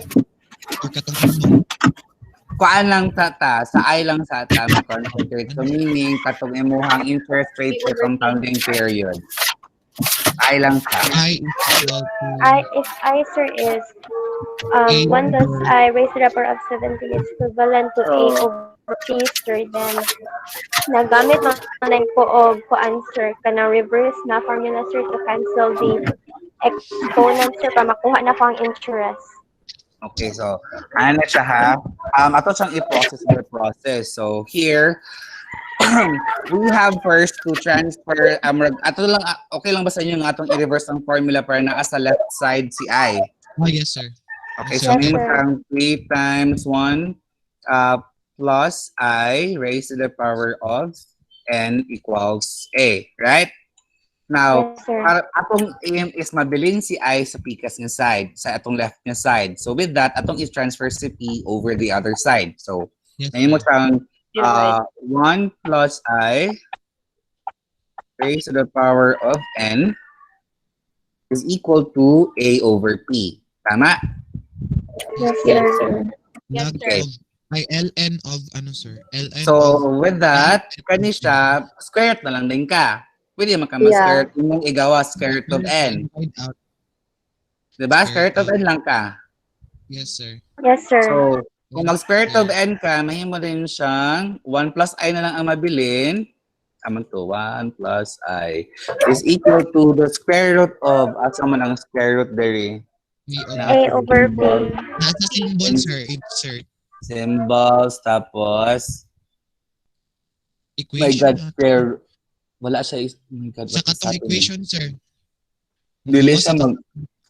katong unknown. Kuan lang sa I lang sa ta mag-concentrate. So meaning, katong imuhang interest rate sa compounding period. I lang sa. I is equal to If I, sir, is 1 plus I raised to the power of 70 is equivalent to A over P, sir. Then, nagamit man ko og ko answer kana reverse na formula, sir, to cancel the exponent, sir, para makuha na ko ang interest. Okay, so ano na siya ha? Ato siyang i-process the process. So here, we have first to transfer, ato lang, okay lang ba sa inyo ng atong i-reverse ang formula para naa sa left side si I? Oh, yes, sir. Okay, Yes, so sir. Yes, may sir. matang 3 times 1 plus I raised to the power of n equals A, right? Now, Yes, sir. para atong aim is mabiling si I sa pikas niya side, sa atong left niya side. So with that, atong i-transfer si P over the other side. So, Yes, may mo sir. siyang You're right. 1 plus I raised to the power of n is equal to A over P. Tama? Yes, Yes, sir. sir. Yes, Log sir. of, ay, ln of, ano, sir? ln So, of, with that, kani siya, square root na lang din ka. Pwede maka-square root, imong igawa square root of n. Find out. Diba? Square Square root of root. n lang ka. Yes, sir. Yes, sir. So, kung mag-square root of n ka, mahimo din siyang 1 plus I na lang ang mabilin. Tama to, 1 plus I is equal to the square root of, asa man ang square root dere? We A over B. Nasa symbol, sir. Insert. Symbols, tapos, my Equation. God, square, wala siya, oh my God, Sa what is katong happening? equation, sir. Dili Magawa siya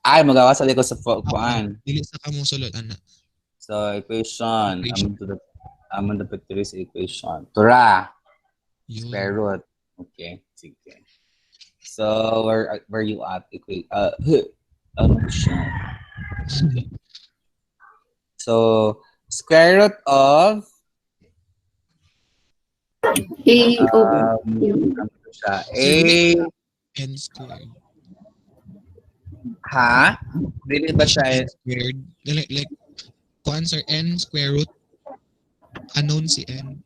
sa magawa sa likod sa kuan. dili sa kamusulot, ana. So, equation, Equation. amon the picture is equation. Tura, Yun. square root. Okay, sige. So, where you at? Ano siya? So, square root of A over. ano siya? A, N squared. ha? Dili ba siya? N squared. Like, kuan, sir, N square root. Unknown si N.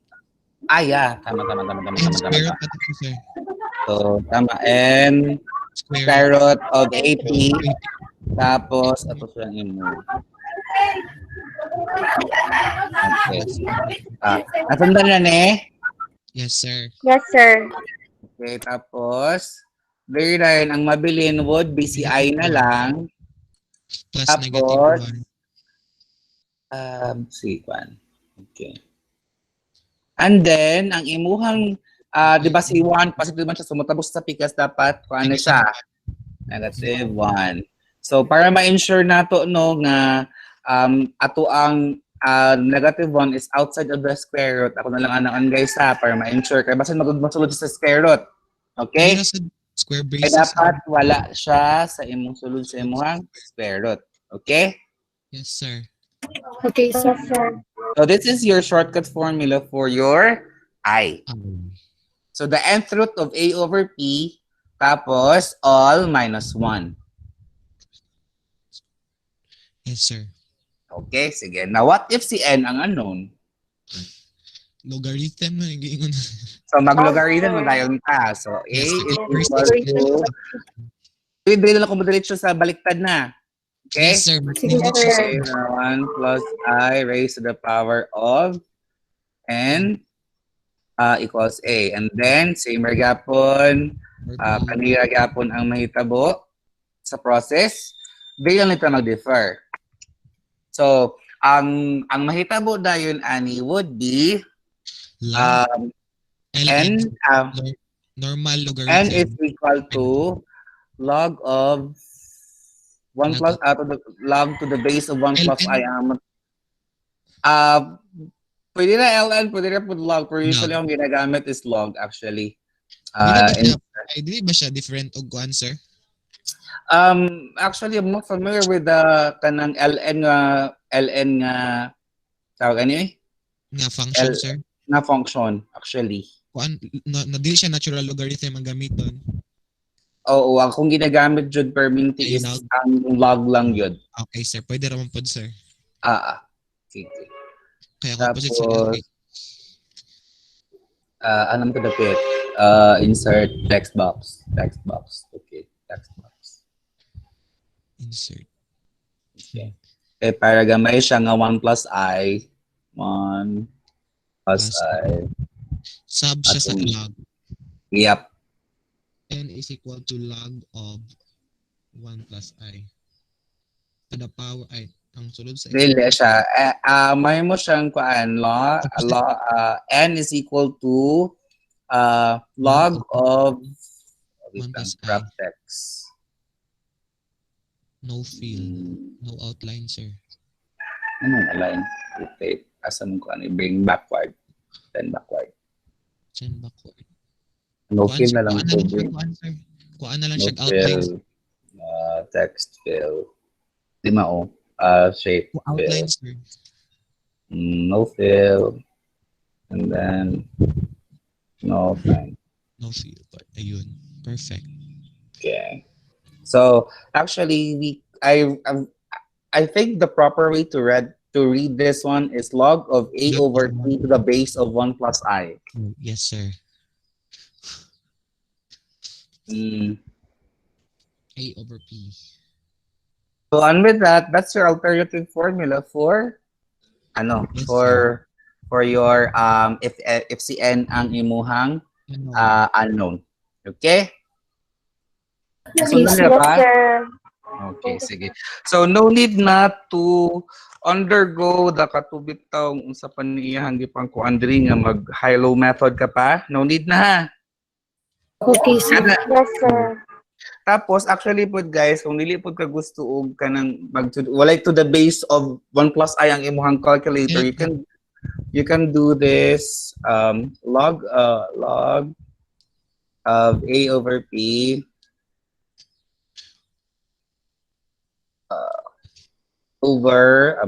Yeah. Tama. N square root ito, sir. So, tama. N square root of 80. Tapos, ito siya yung okay. Nasundan na eh? Yes, sir. Yes, sir. Okay, tapos, very line, ang mabilin would be si I na lang. Plus Tapos, negative 1. si Juan. Okay. And then, ang imuhang, di ba si 1, positive man siya, sumatabos sa pikas, dapat, kung ano siya? Negative 1. So, para ma-ensure nato no, nga, ato ang negative 1 is outside of the square root. Ako na lang anaan guys ha, para ma-ensure. Kaya basta masulod sa square root. Okay? Sa square Kaya braces. dapat wala siya sa imong sulod sa imong square root. Okay? Yes, sir. Okay, sir. Yes, sir. So this is your shortcut formula for your I. So the nth root of A over P, tapos all minus 1. Yes, sir. Okay, sige. Now what if si N ang unknown? Logarithm na nag-iingon. So mag-logarithm na tayo ka. So A Yes, sir. is First equal to... Hindi na lang kung madiretso sa baliktad na. Okay? Yes, sir. Sige, Okay, sir. 1 plus I raised to the power of N equals A. And then, same gapon, kanira gapon ang mahitabo sa process. Bigyan nito mag-differ. So, ang mahitabo dayon ani would be Log. N Normal N logarithm. is equal to log of 1 plus log to the base of 1 plus I pwede na LN, pwede na po log, pero usually ang ginagamit is log actually. Di ba siya different og kuan, sir? Actually, I'm not familiar with the kanang LN nga tawag ano eh? Nga function, sir? Na function actually. Kuan na dili siya natural logarithm ang gamiton. Oo, akong ginagamit jud permanently is log. ang log lang yun. Okay, sir. Pwede raman pod, sir. Sige. Kaya Tapos, opposite sila. anong ko dapit? Insert text box. Okay, text box. Insert. Okay. Para gamay siya nga 1 plus I. 1 plus I. Sub siya sa log. Yep. N is equal to log of 1 plus I. To the power ay ang sunod sa Dili siya. May mo siyang kuan n is equal to log of wait 1 lang, plus I. graph text. No fill. No outline, sir. Anong align? Rotate. Asa mo kuan bring backward. Then backward. Send backward. No fill na lang po. Kuan na lang No siya outline. fill. Text fill. Di mao. Shape fill. Outline, sir. No fill. And then no outline. No fill. Ayun. Perfect. Okay. So actually, I think the proper way to read this one is log of a over t to the base of 1 plus I. Yes, sir. A over P. So and with that, that's your alternative formula for Yes, for your if si n ang imuhang unknown. Okay? Yes, sir. Okay, sige. So no need na to undergo the katubitaw unsa pa niiyang gipang kuandri nga mag high-low method ka pa. No need na ha. Okay, sir. Yes, sir. Tapos actually po guys, kung dili po ka gusto og kanang walay to the base of 1 plus I ang imuhang calculator, you can do this log of a over p over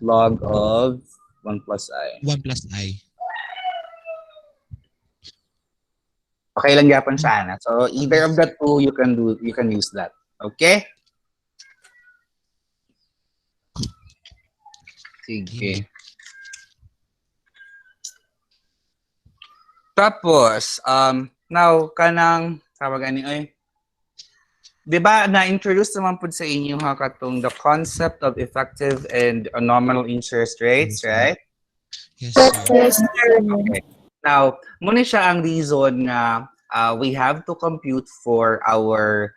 log of 1 plus I. 1 plus I. Okay lang gyapon siya na. So either of the two you can use that. Okay? Sige. Tapos now kanang tawag ani oy. 'Di ba na-introduce naman po sa inyo ha katong the concept of effective and nominal interest rates, right? Yes, sir. Yes, sir. Okay. Now, muna siya ang reason nga we have to compute for our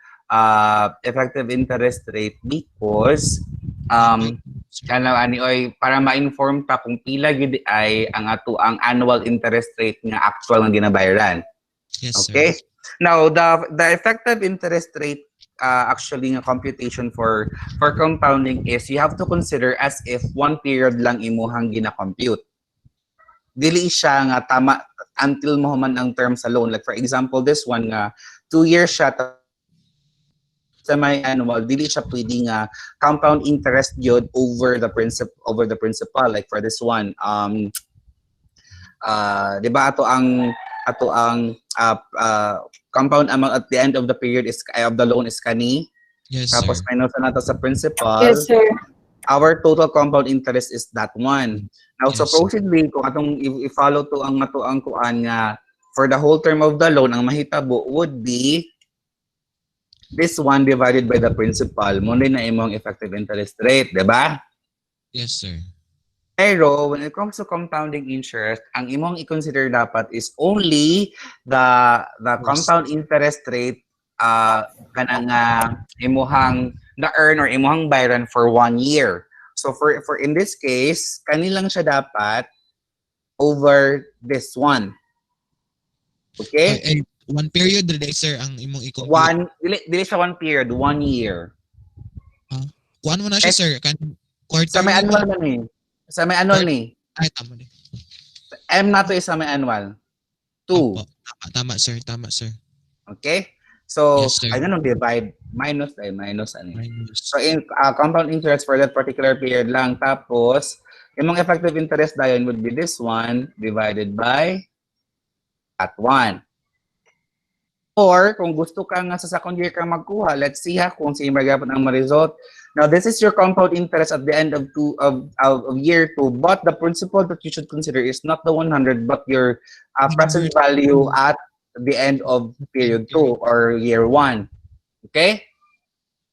effective interest rate because para ma-inform ta kung pila gid ay ang ato ang annual interest rate nga actual nga ginabayaran. Yes, okay? Sir. Now, the effective interest rate actually nga computation for compounding is you have to consider as if one period lang imuhang gina-compute. Dili siya nga tama until mo man ang term sa loan. Like for example, this one nga 2 years siya semi-annual, dili siya pwedeng compound interest yun over the principal. Like for this one, di ba ato ang compound amount at the end of the period of the loan is kani. Yes, Tapos sir. minus na nato sa principal. Yes, sir. Our total compound interest is that one. Now, Yes, supposedly, kung atong i-follow to ang kuan nga for the whole term of the loan, ang mahitabo would be this one divided by the principal. Muna na imong effective interest rate, di ba? Yes, sir. Pero when it comes to compounding interest, ang imong i-consider dapat is only the compound interest rate kanang imuhang na-earn or imuhang bayaran for 1 year. So for in this case, kanilang siya dapat over this one. Okay? Ay, 1 period dili sir ang imong i-compute. Dili sa 1 period, 1 year. Kuan mo na siya sir, kan quarter. Sa may annual man ni. Sa may annual ni. Ay tama ni. M na to is sa may annual. 2. Opo. Tama sir, tama sir. Okay? So, Yes, sir. divide minus minus ano. Minus. So in compound interest for that particular period lang, tapos yung effective interest dayon would be this one divided by that one. Or kung gusto ka nga sa second year ka magkuha, let's see kung si magapon ang result. Now this is your compound interest at the end of year 2, but the principal that you should consider is not the 100 but your present value at the end of period 2 or year 1. Okay?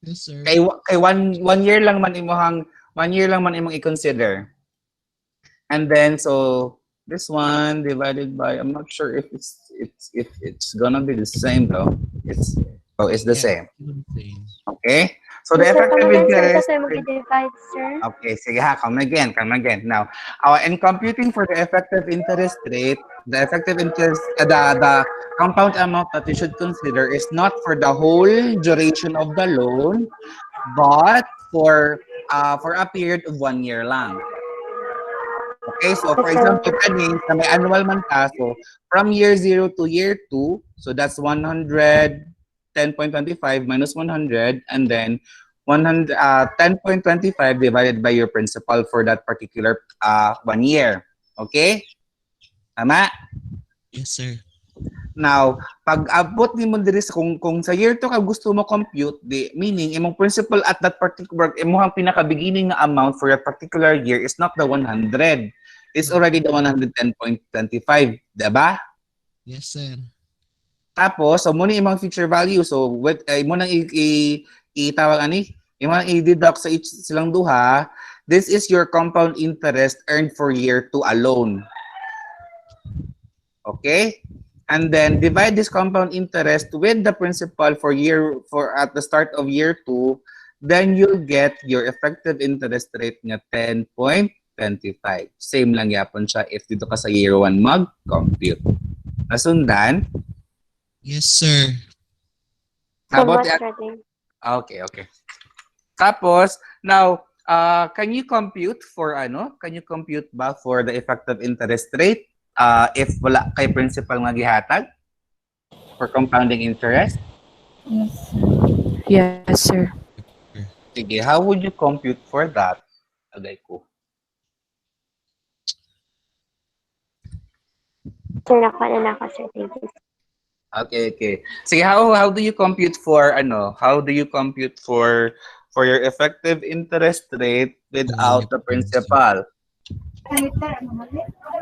Yes, sir. Kay one year lang man imong i-consider. And then so this one divided by, I'm not sure if it's gonna be the same though. So it's the Yeah, same. same. Okay? So the Sir, effective kamagan, sir, interest kasi mag-divide, sir. okay, sige ha, come again, come again. Now, in computing for the effective interest rate, the effective interest, the compound amount that you should consider is not for the whole duration of the loan, but for a period of 1 year lang. Okay, so for Yes, sir. example, kanin, sa may annual man ka, so from year 0 to year 2, so that's 110.25 minus 100, and then 10.25 divided by your principal for that particular 1 year. Okay? Tama? Yes, sir. Now, pag abot ni mo diri sa kung sa year 2 ka gusto mo compute, di meaning imong principal at that particular imong pinaka beginning na amount for that particular year is not the 100. It's already the 110.25, diba? Yes, sir. Tapos, so muna imong future value. So, with mo nang itawag ani, imo nang i-deduct sa silang duha. This is your compound interest earned for year 2 alone. Okay? And then divide this compound interest with the principal for at the start of year 2, then you'll get your effective interest rate nga 10.25. Same lang yapon siya if dito ka sa year 1 mag-compute. Nasundan? Yes, sir. How about Somewhat the ready. okay, okay. Tapos, now, can you compute for Can you compute ba for the effective interest rate if wala kay principal nga gihatag for compounding interest? Yes, sir. Sige, how would you compute for that? Agay ko. Sir, nakuha na ako, sir. Thank you. Okay, okay. Sige, how do you compute for How do you compute for your effective interest rate without the principal?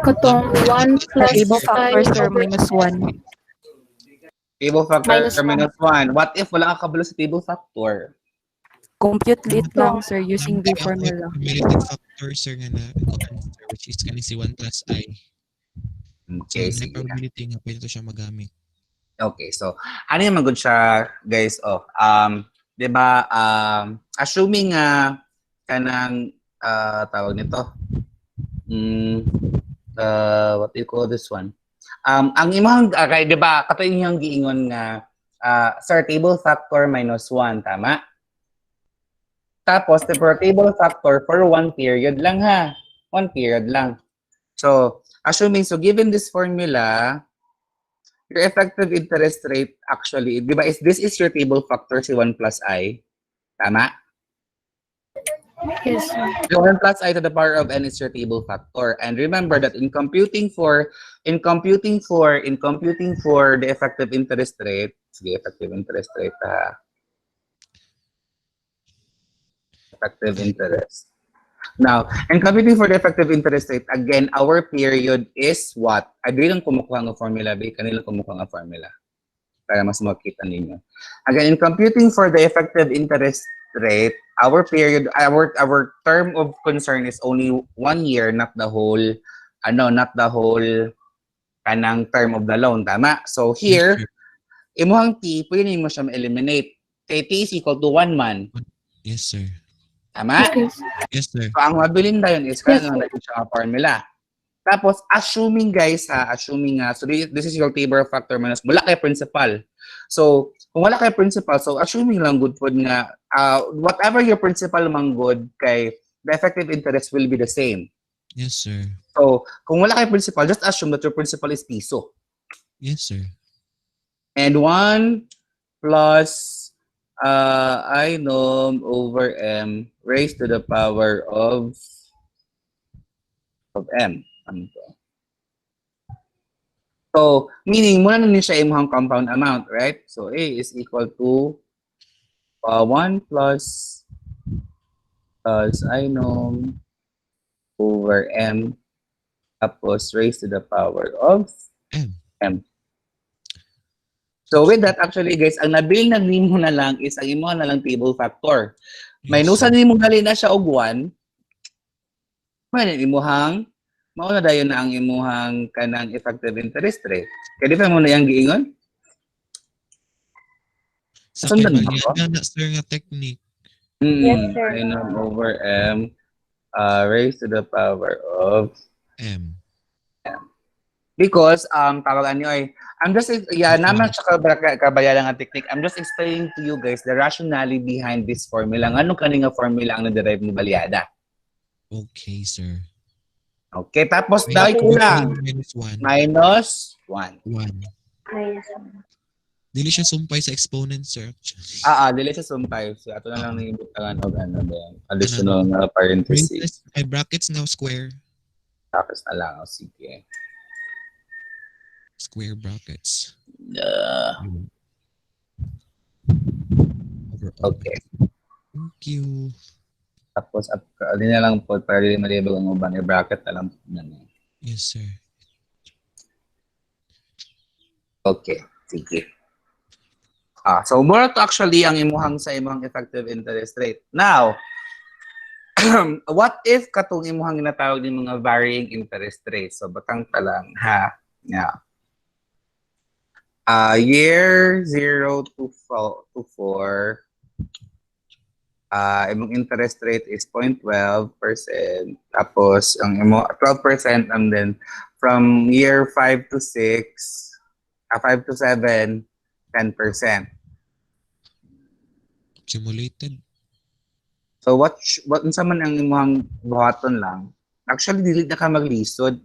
Katong 1 plus Table factor, 5 sir, over minus 1. Table factor Minus minus 1. What if wala ka kabalo sa table factor? Compute lit lang, sir, using the formula. Cumulative factor, sir, nga na, sir, which is kanin si 1 plus I. So, Okay, may sige. probability nga pwede to siya magamit. Okay, so ano yung magod siya, guys? Di ba, assuming kanang tawag nito, what do you call this one? Ang imong, okay, di ba, kato yung giingon nga, sir, table factor minus 1, tama? Tapos, the table factor for 1 period lang ha. 1 period lang. So, assuming, so given this formula, your effective interest rate actually, di ba, this is your table factor si 1 plus I. Tama? Yes, sir. So 1 plus I to the power of n is your table factor. And remember that in computing for the effective interest rate, sige, effective interest rate, effective interest. Now, in computing for the effective interest rate, again, our period is what? Agree lang kumukuha ng formula, B. Kanilang kumukuha ng formula. Para mas makita ninyo. Again, in computing for the effective interest rate, our period, our term of concern is only 1 year, not the whole kanang term of the loan. Tama? So here, imuhang T, pwede mo siya ma-eliminate. Kay T is equal to 1 man. Yes, sir. Tama? Yes, sir. So, ang mabilin dayon is kaya na siya formula. Tapos, assuming guys, so this is your table factor minus, wala kay principal. So, kung wala kay principal, so assuming lang good food nga, whatever your principal mang good, kay the effective interest will be the same. Yes, sir. So, kung wala kay principal, just assume that your principal is piso. Yes, sir. And 1 plus I nom over m raised to the power of m. Ano to? So, meaning, muna na siya imuhang compound amount, right? So, A is equal to 1 plus I nom over m tapos raised to the power of m. So, with that, actually, guys, ang nabil na nimo na lang is ang imo na lang table factor. May nusan nimo gali na siya og 1. May imuhang mauna dayon na ang imuhang kanang effective interest rate. Kaya di pa mo na yung giingon? Sa Sundan mo kaibalyada na sir nga technique. Yes, sir. Inom over M raised to the power of M. because tawag niyo ay I'm just naman sa kabayaran nga technique. I'm just explaining to you guys the rationale behind this formula. Ano kaninga formula ang na-derive ni Balyada? Okay, sir. Okay, tapos May dahil kulang minus 1. minus 1. 1. Minus Dili siya sumpay sa exponent, sir. Dili sa sumpay. So ato na lang naibutangan og ano ba additional na parenthesis. Brackets, may brackets now square. Tapos na lang sige. Square brackets. Okay. Thank you. Tapos di na lang po para di malibog ang uban bracket na lang po na. Yes, sir. Okay, sige. So more to actually ang imuhang sa imong effective interest rate. Now, what if katong imuhang ginatawag ni mga varying interest rates? So batang pa lang ha. Yeah. Year 0 to 4, imong interest rate is 0.12%. Tapos ang imo 12% and then from year 5 to 6, 5 to 7, 10%. Accumulated. So what unsa man ang imong buhaton lang? Actually dili na ka maglisod.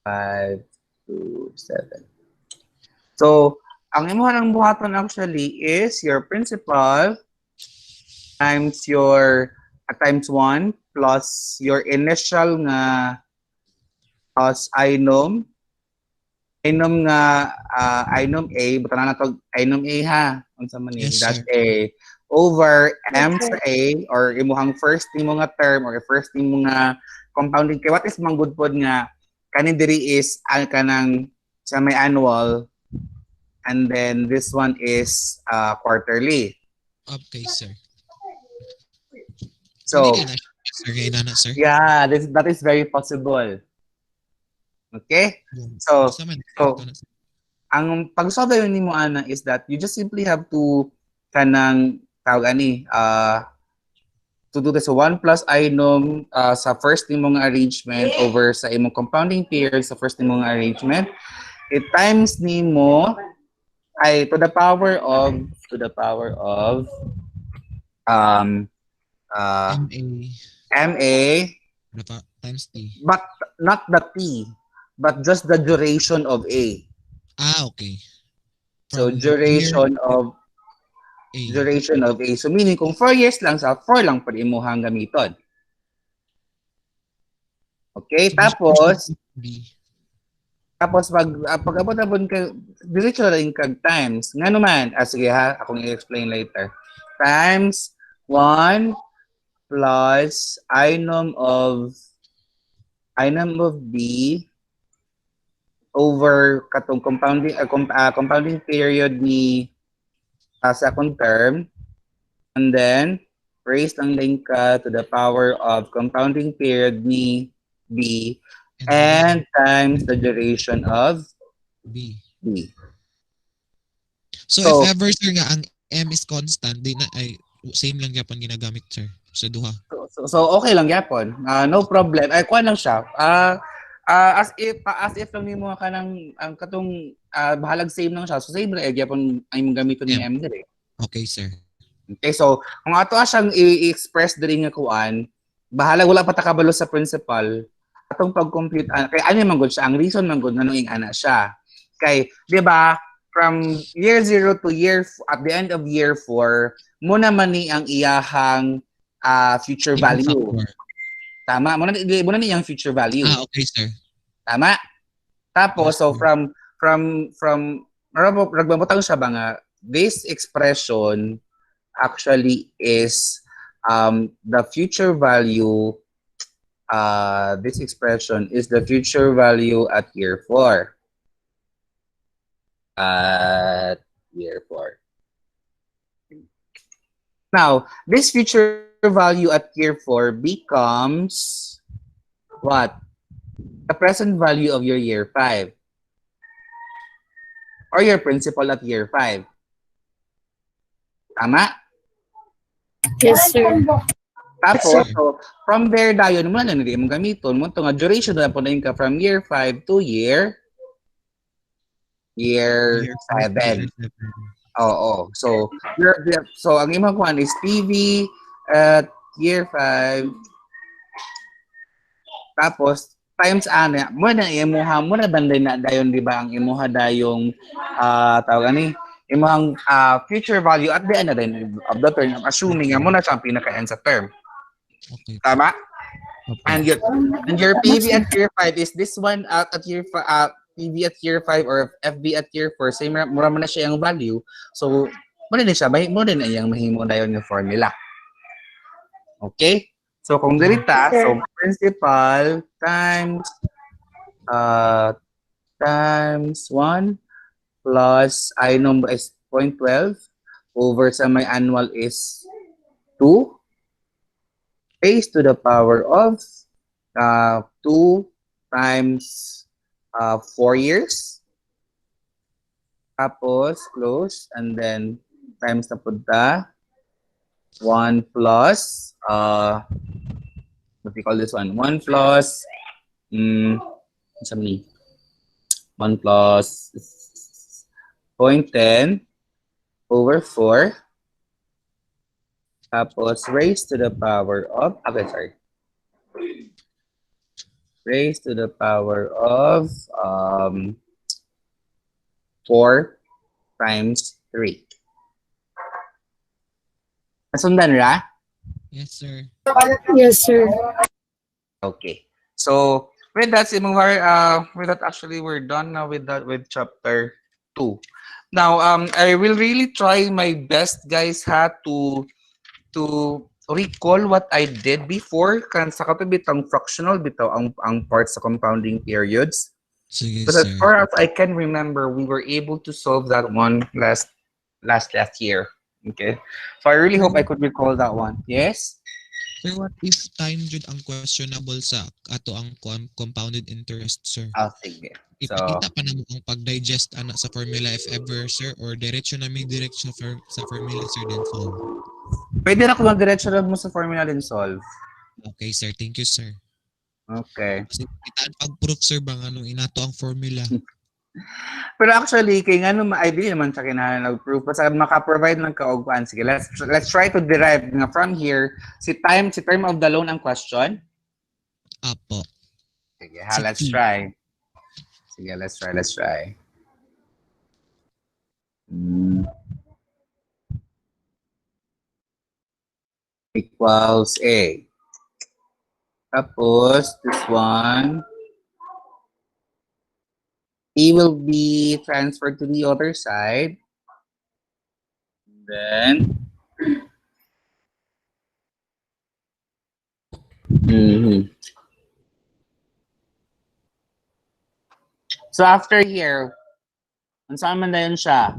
5 to 7. So ang imong buhaton actually is your principal times your times 1 plus your initial nga plus inom inom A, buta na to inom A ha. Unsa man ni? Yes, That's sir. A over M Yes, sa sir. A or imuhang first nimo nga term or first nimo nga compounding kay what is man good pod nga kani diri is kanang sa may annual and then this one is quarterly. Okay, sir. So Hindi na siya, sir. Ngayon na, sir. yeah, that is very possible. Okay? So ang pag-solve yun nimo ana is that you just simply have to kanang tawag ani to do this 1 plus inom sa first nimong arrangement over sa imong compounding period sa first nimong arrangement it times nimo ay to the power of MA times T. but not the T but just the duration of A. Okay. So From duration of A. A. So meaning kung 4 years lang sa 4 lang pa imuhang gamiton. Okay, tapos B. Tapos pag abot-abot ka diretso rin kag times. Ngano man, sige ha, akong i-explain later. Times 1 plus inom of B over katong compounding period ni second term and then raised ang link to the power of compounding period ni B and times the duration of B. B. So if ever, sir, nga ang M is constant, di na ay same lang yapon ginagamit, sir. Sa duha. So okay lang yapon. No problem. Ay kuan lang siya. As if lang nimo ka nang ang katong bahalag same lang siya. So same ra gyapon ay mong gamiton ni M dire. Okay, sir. Okay, so kung ato siyang i-express diri nga kuan, bahala wala pa ta kabalo sa principal. Atong pag-compute kay ano man gud siya, ang reason man gud nganong ana siya. Kay di ba from year 0 to at the end of year 4, mo naman ni ang iyahang future value. Tama, mo na ni ang future value. Okay, sir. Tama? Tapos, so from nagbabutang siya ba nga, this expression actually is the future value, this expression is the future value at year 4. At year 4. Now, this future value at year 4 becomes what? The present value of your year 5 or your principal at year 5. Tama? Yes, sir. Tapos, Sir. so, from there, dayon mo na hindi mo gamiton mo. Ito nga, duration na po na yun ka from year 5 to year Year 4 to year 7. 7. Oo. So, so ang imong kuan is PV at year 5. Tapos, times ana, mo na imuha mo na banday na dayon, di ba? Ang imuha dayong tawag ani, imuhang future value at the end na din of the term, assuming nga mo na siyang pinaka-end sa term. Okay. Tama? Opo. And your PV at year 5 is this one at year 5, PV at year 5 or FB at year 4, same mura mo na siya yung value. So, mo din siya, mo din na yung mahimo dayon yung formula. Okay? So, kung dirita, so principal times times 1 plus item is 0.12 over sa may annual is 2 raised to the power of 2 times 4 years. Tapos, close, and then times na punta 1 plus what do you call this one? 1 plus 1 plus 0.10 over 4. Tapos raised to the power of raised to the power of 4 times 3. Nasundan ra? Yes, sir. Yes, sir. Okay. So with that, with that actually we're done now with chapter 2. Now I will really try my best, guys, to recall what I did before kan sa katubitang fractional bitaw ang parts sa compounding periods. Sige, But as sir. far as I can remember, we were able to solve that one last year. Okay. So I really hope I could recall that one. Yes? Sir, what if time jud ang questionable sa ato ang compounded interest, sir? Sige. Ipakita pa namo ang pag-digest ana sa formula if ever, sir, or diretso na may direction sa formula, sir, then solve. Pwede na ko mag-diretso mo sa formula din solve. Okay, sir. Thank you, sir. Okay. Kasi kitaan pag-proof, sir, bang anong inato ang formula. Pero actually, kay nga naman, I did naman siya kinahanglan nag-proof. Basta maka-provide ng kaugpuan. Sige, let's try to derive nga from here si term of the loan ang question. Apo. Sige, let's try. Sige, let's try. Equals A. Tapos, this one, E will be transferred to the other side. Then, so after here, saan man na yun siya?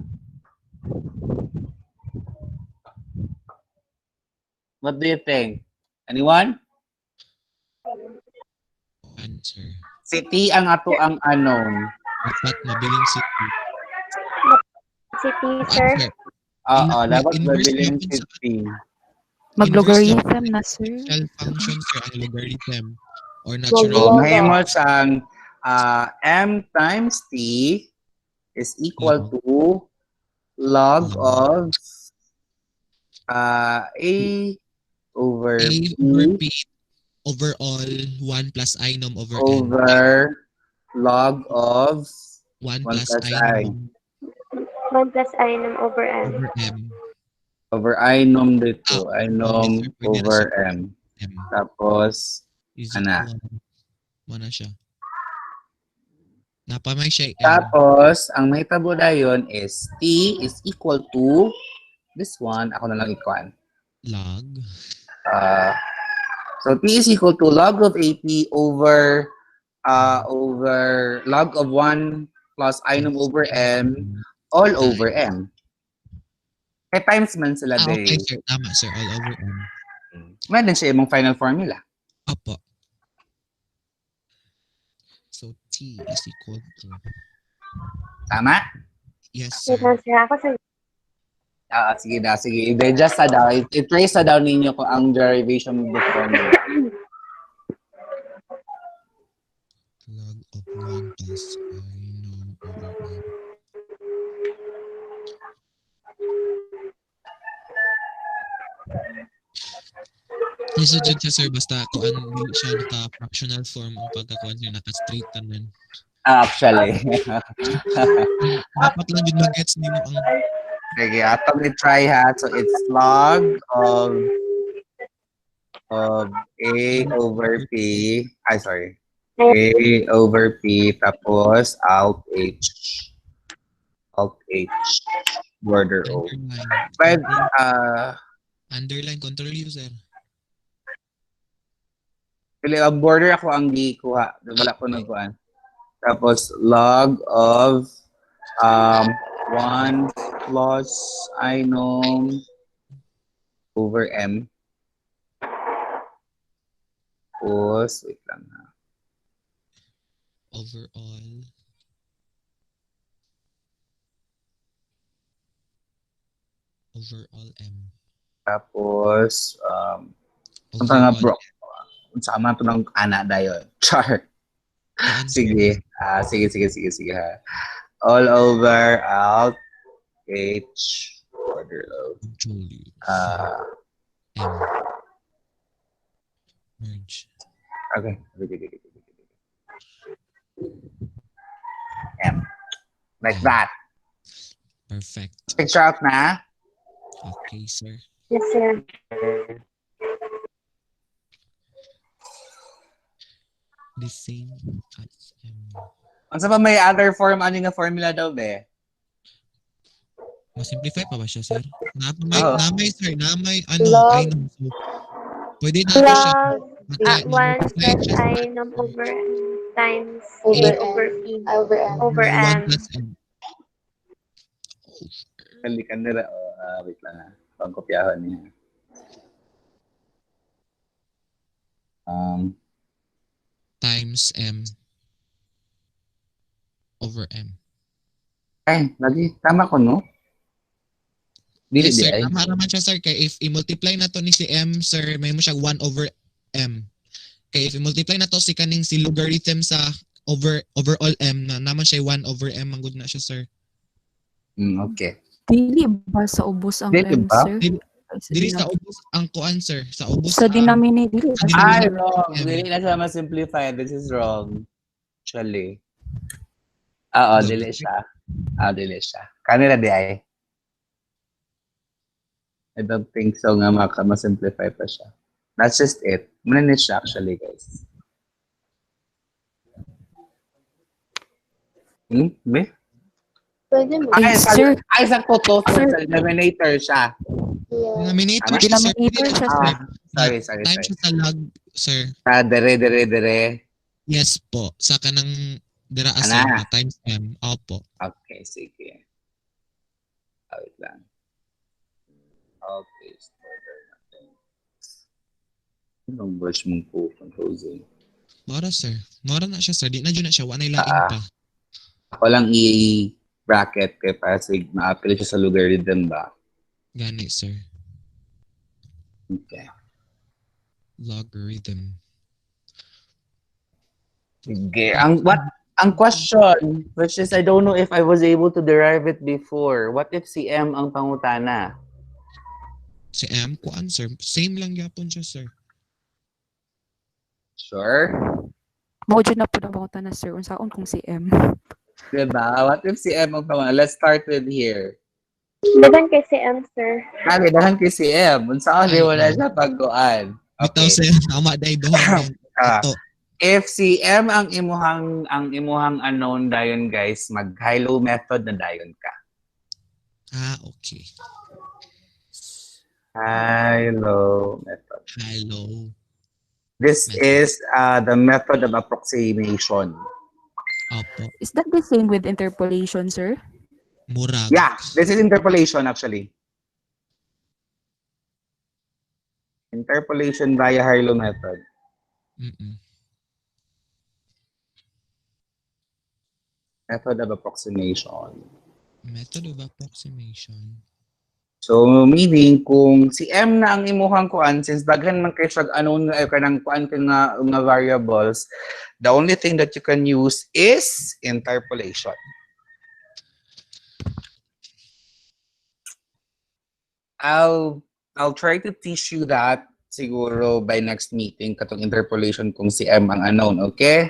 What do you think? Anyone? Answer. City ang ato ang unknown. Dapat mabiling city. City, sir. Answer. Oo, dapat Inverse mabiling naman sa- city. Mag-logarithm na, sir. Shell function, sir, ang logarithm. Or So, natural. mahimo siyang m times t is equal to log of a over A p over P overall 1 plus I nom over N. over log of 1 1 plus plus I I. nom 1 plus I num over M. over M. Over I nom dito. I yes, nom sir. Pwede na over siya. m. M. Tapos, Is ana. equal. Mana siya. Napamay siya M. Tapos, ang mahitabo dayon is t is equal to this one. Ako na lang ikuan. Log. So t is equal to log of AP over over log of 1 plus I nom over m all over m. Kaya times man sila Okay, day. sir. Tama, sir. All over M. Meron siya imong final formula. Apo. So, T is equal to... Tama? Yes, May sir. transfer ako, sir. Sige na, sige. I-digest na daw. I-trace na daw ninyo kung ang derivation of the formula. Log of 1 plus I known over M. Lisod dyan siya, sir. Basta kuan dili siya naka-fractional form ang pagkakuan niya. Naka-straight tanan. Actually. Dapat lang din mag-gets nimo ang Sige, atong i-try ha. So, it's log of A over P. Ay, sorry. A over P tapos alt H. Alt H. Border O. underline. But, Underline control user. pili ang border ako ang gikuha. Wala ko nagkuhan. Tapos, log of 1 plus I known over M. Tapos, wait lang ha. Overall M. Tapos, ang nga bro, sama to ng ana dayon. Char. Sige. Sige ha. All over alt H order of Control U. M. Merge. okay. M. Like that. Perfect. Picture out na. Okay, sir. Yes, sir. The same as M. Ano pa may other form, ano nga formula daw be? Mas-simplify pa ba siya, sir? Oo. Namay, sir. Namay, Log. I know. So, pwede na ito siya. Log 1 plus I num over times A over P over 1 M. plus M. Kalikan nila. Wait lang ha. Pangkopyahan niya. Times M over M. Ay, lagi. Tama ko, no? Dili Yes, di sir. ay. Tama naman siya, sir. Kaya if i-multiply na to ni si M, sir, may mo siya 1 over M. Kaya if i-multiply na to si kaning si logarithm sa overall M, na naman siya 1 over M, ang good na siya, sir. Okay. Dili ba sa ubos ang Dili M, ba? sir? Dili sa ubos ang kuan, sir. Sa ubos Sa denominator. Dili. sa Ay, denominator. wrong. Dili na siya ma-simplify. This is wrong. Actually. Oo, dili siya. Dili siya. Kanila di ay. I don't think so nga ma-simplify pa siya. That's just it. Muna siya actually, guys. Be? Pwede mo. Ay, sir. Sakto to. Sa denominator siya. Denominator Tama? siya, sir. Denominator siya, sir. Sorry. Time siya sa log, sir. Dire. Yes po. Sa kanang dira Ana. sir na times M. Opo. Okay, sige. Wait lang. Okay, order natin. Anong brush mong po, Jose? Mara, sir. Mara na siya, sir. Di na dyan na siya. Wanay lain pa. Ako lang i-bracket kay Pasig. Ma-apply siya sa logarithm ba? Gani, sir. Okay. Logarithm. Sige. Ang question, which is I don't know if I was able to derive it before. What if si M ang pangutana? Si M, kuan, sir. Same lang yapon siya, sir. Sure? Mao jud na po na bangota na, sir. Unsaon kung si M. Diba? What if si M ang pangutana? Let's start with here. Dagan kay si M, sir. Dahan kay si M. Unsaon di wala siya pagkuan. Bitaw, sir. Tama day doon. Ito. If si M ang imuhang unknown dayon guys, mag-high-low method na dayon ka. Okay. High-low method. Hello. This is the method of approximation. Opo. Is that the same with interpolation, sir? Murag. Yeah, this is interpolation actually. Interpolation via high-low method. Method of approximation. Method of approximation. So, meaning, kung si M na ang imuhang kuan, since daghan man kayo siya ano nga kanang kuan ka nga variables, the only thing that you can use is interpolation. I'll try to teach you that siguro by next meeting katong interpolation kung si M ang unknown, okay?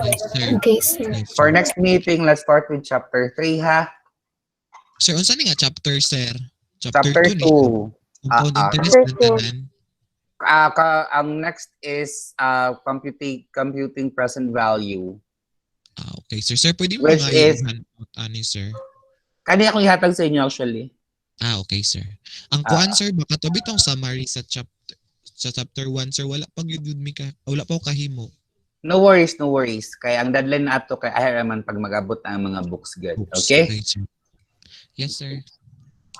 Yes, sir. Okay, sir. Yes, sir. For next meeting, let's start with chapter 3 ha. Sir, unsa ni nga chapter, sir? Chapter 2. Chapter 2 ni compound interest Chapter ng two. tanan. Ang next is computing present value. Okay, sir. Sir, pwede mo Which nga is- i-handout ani, sir? Kani akong ihatag sa inyo actually. Okay, sir. Ang kuan, sir, baka to bitong summary sa chapter 1, sir. Wala pa gyud mi ka. Wala pa ko kahimo. No worries, no worries. Kaya ang deadline nato kay ayaw man pag mag-abot ang mga books good. Oops, Okay? sir. Yes, sir.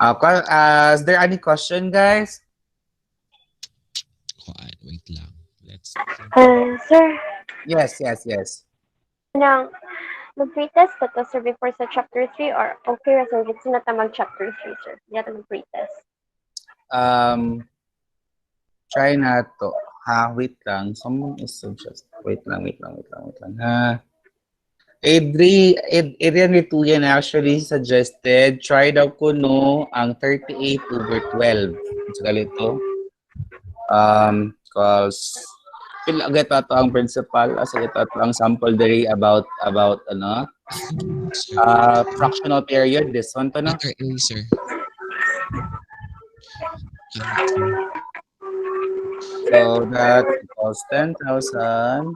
Is there any question, guys? Kuan, wait lang. Let's Sir, Yes. nang mag-pretest ka to, sir, before sa chapter 3 or okay ra, sir, gusto na ta mag-chapter 3, sir. Hindi na ta mag-pretest. Try na to. Wait lang. Someone is suggest. Wait lang. Adrian Rituyan actually suggested, try daw ko no ang 38/12. So, galito. Cause agad to ang principal, asa ito ang sample diri about fractional period. This one to no? letter A, sir. So that equals 10,000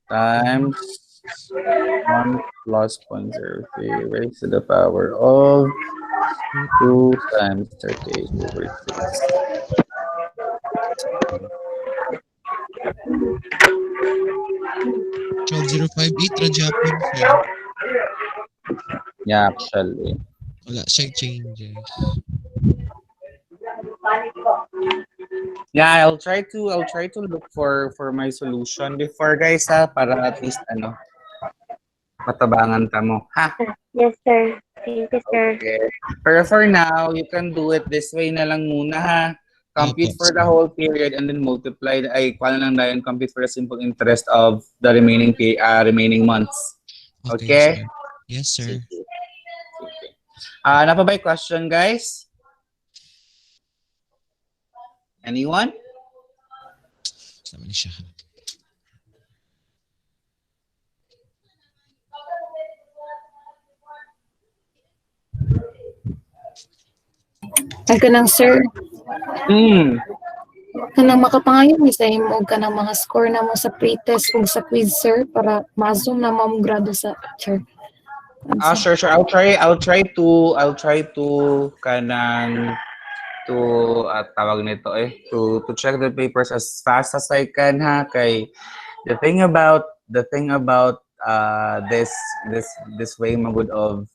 times 1 plus 0.03 raised to the power of 2 times 38/6. 12058 ra Japon, sir. Yeah, actually. Wala siya changes. Yeah, I'll try to look for my solution before, guys, ha, para at least matabangan ta mo. Ha? Yes, sir. Thank you, sir. Okay. Pero for now, you can do it this way na lang muna, ha. Compute for the whole period and then multiply kuha lang na yun, compute for the simple interest of the remaining months. Okay? Sir. Yes, sir. Sige. Napabay question, guys? Anyone? Sama ni siya. Ay kanang sir, kanang makapangayon ni sa imo kanang mga score na mo sa pretest ug sa quiz, sir, para ma-zoom na mo ang grado sa sir. Sure. I'll try to kanang to tawag nito to check the papers as fast as I can, ha, kay the thing about this way magud of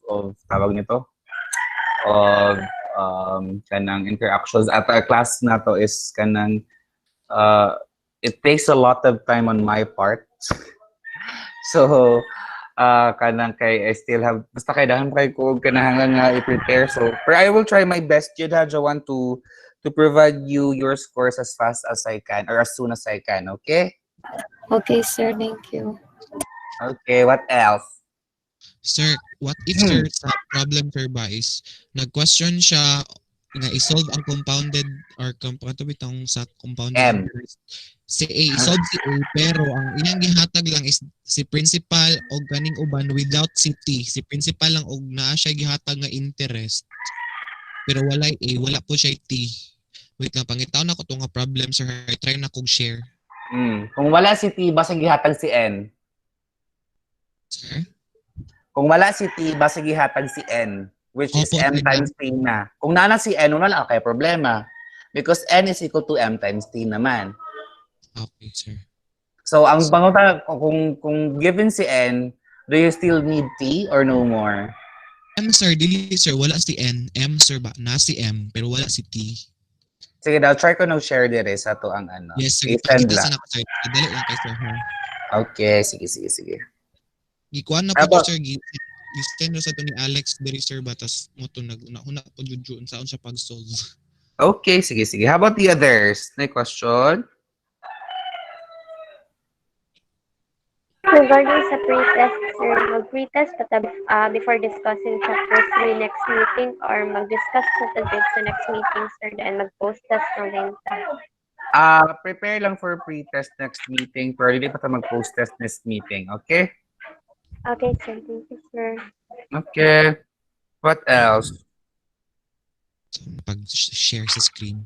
tawag nito of kanang interactions at our class na to is kanang it takes a lot of time on my part. So kanang kay I still have basta kay dahan kay ko kanahanglan nga i-prepare, so but I will try my best jud, ha, Joanne, to provide you your scores as fast as I can or as soon as I can. Okay? Okay, sir, thank you. Okay, what else? Sir, what if, sir, sa problem, sir, ba is nag-question siya nga isolve ang compounded or bitong sa compounded M. interest. Si A, isolve si A, pero ang inyang gihatag lang is si principal o ganing uban without si T. Si principal lang og naa siya gihatag nga interest. Pero wala A, wala po siya T. Wait lang, pangitaw na ko to nga problem, sir. Try na kong share. Kung wala si T, basta gihatag si N. Sir? Kung wala si T, basta gihatag si N, which is Opo, M sir. times T na. Kung nana si N, wala kay problema. Because N is equal to M times T naman. Okay, sir. So, ang panguta, kung given si N, do you still need T or no more? M, sir, dili, sir, wala si N. M, sir, ba? Na si M, pero wala si T. Sige, I'll try ko share dire sa to ang ano. Yes, sir. I-send Pakita lang. sa na ko, sir. Dali lang kay sir, ha? Okay, sige. Gikuan na po Aba. to, sir. Listen sa to ni Alex diri sir batas mo to naguna-una po jud unsaon siya pag-solve. Okay, sige, sige. How about the others? May question? Regarding sa pre-test, sir, mag-pre-test pa ta before discussing chapter 3 next meeting or mag-discuss sa tagit sa next meeting, sir, and mag-post test ng lenta. Prepare lang for pre-test next meeting, pero hindi pa tayo mag-post test next meeting, okay? Okay, sir. Thank you, sir. Okay. What else? Pag-share sa screen.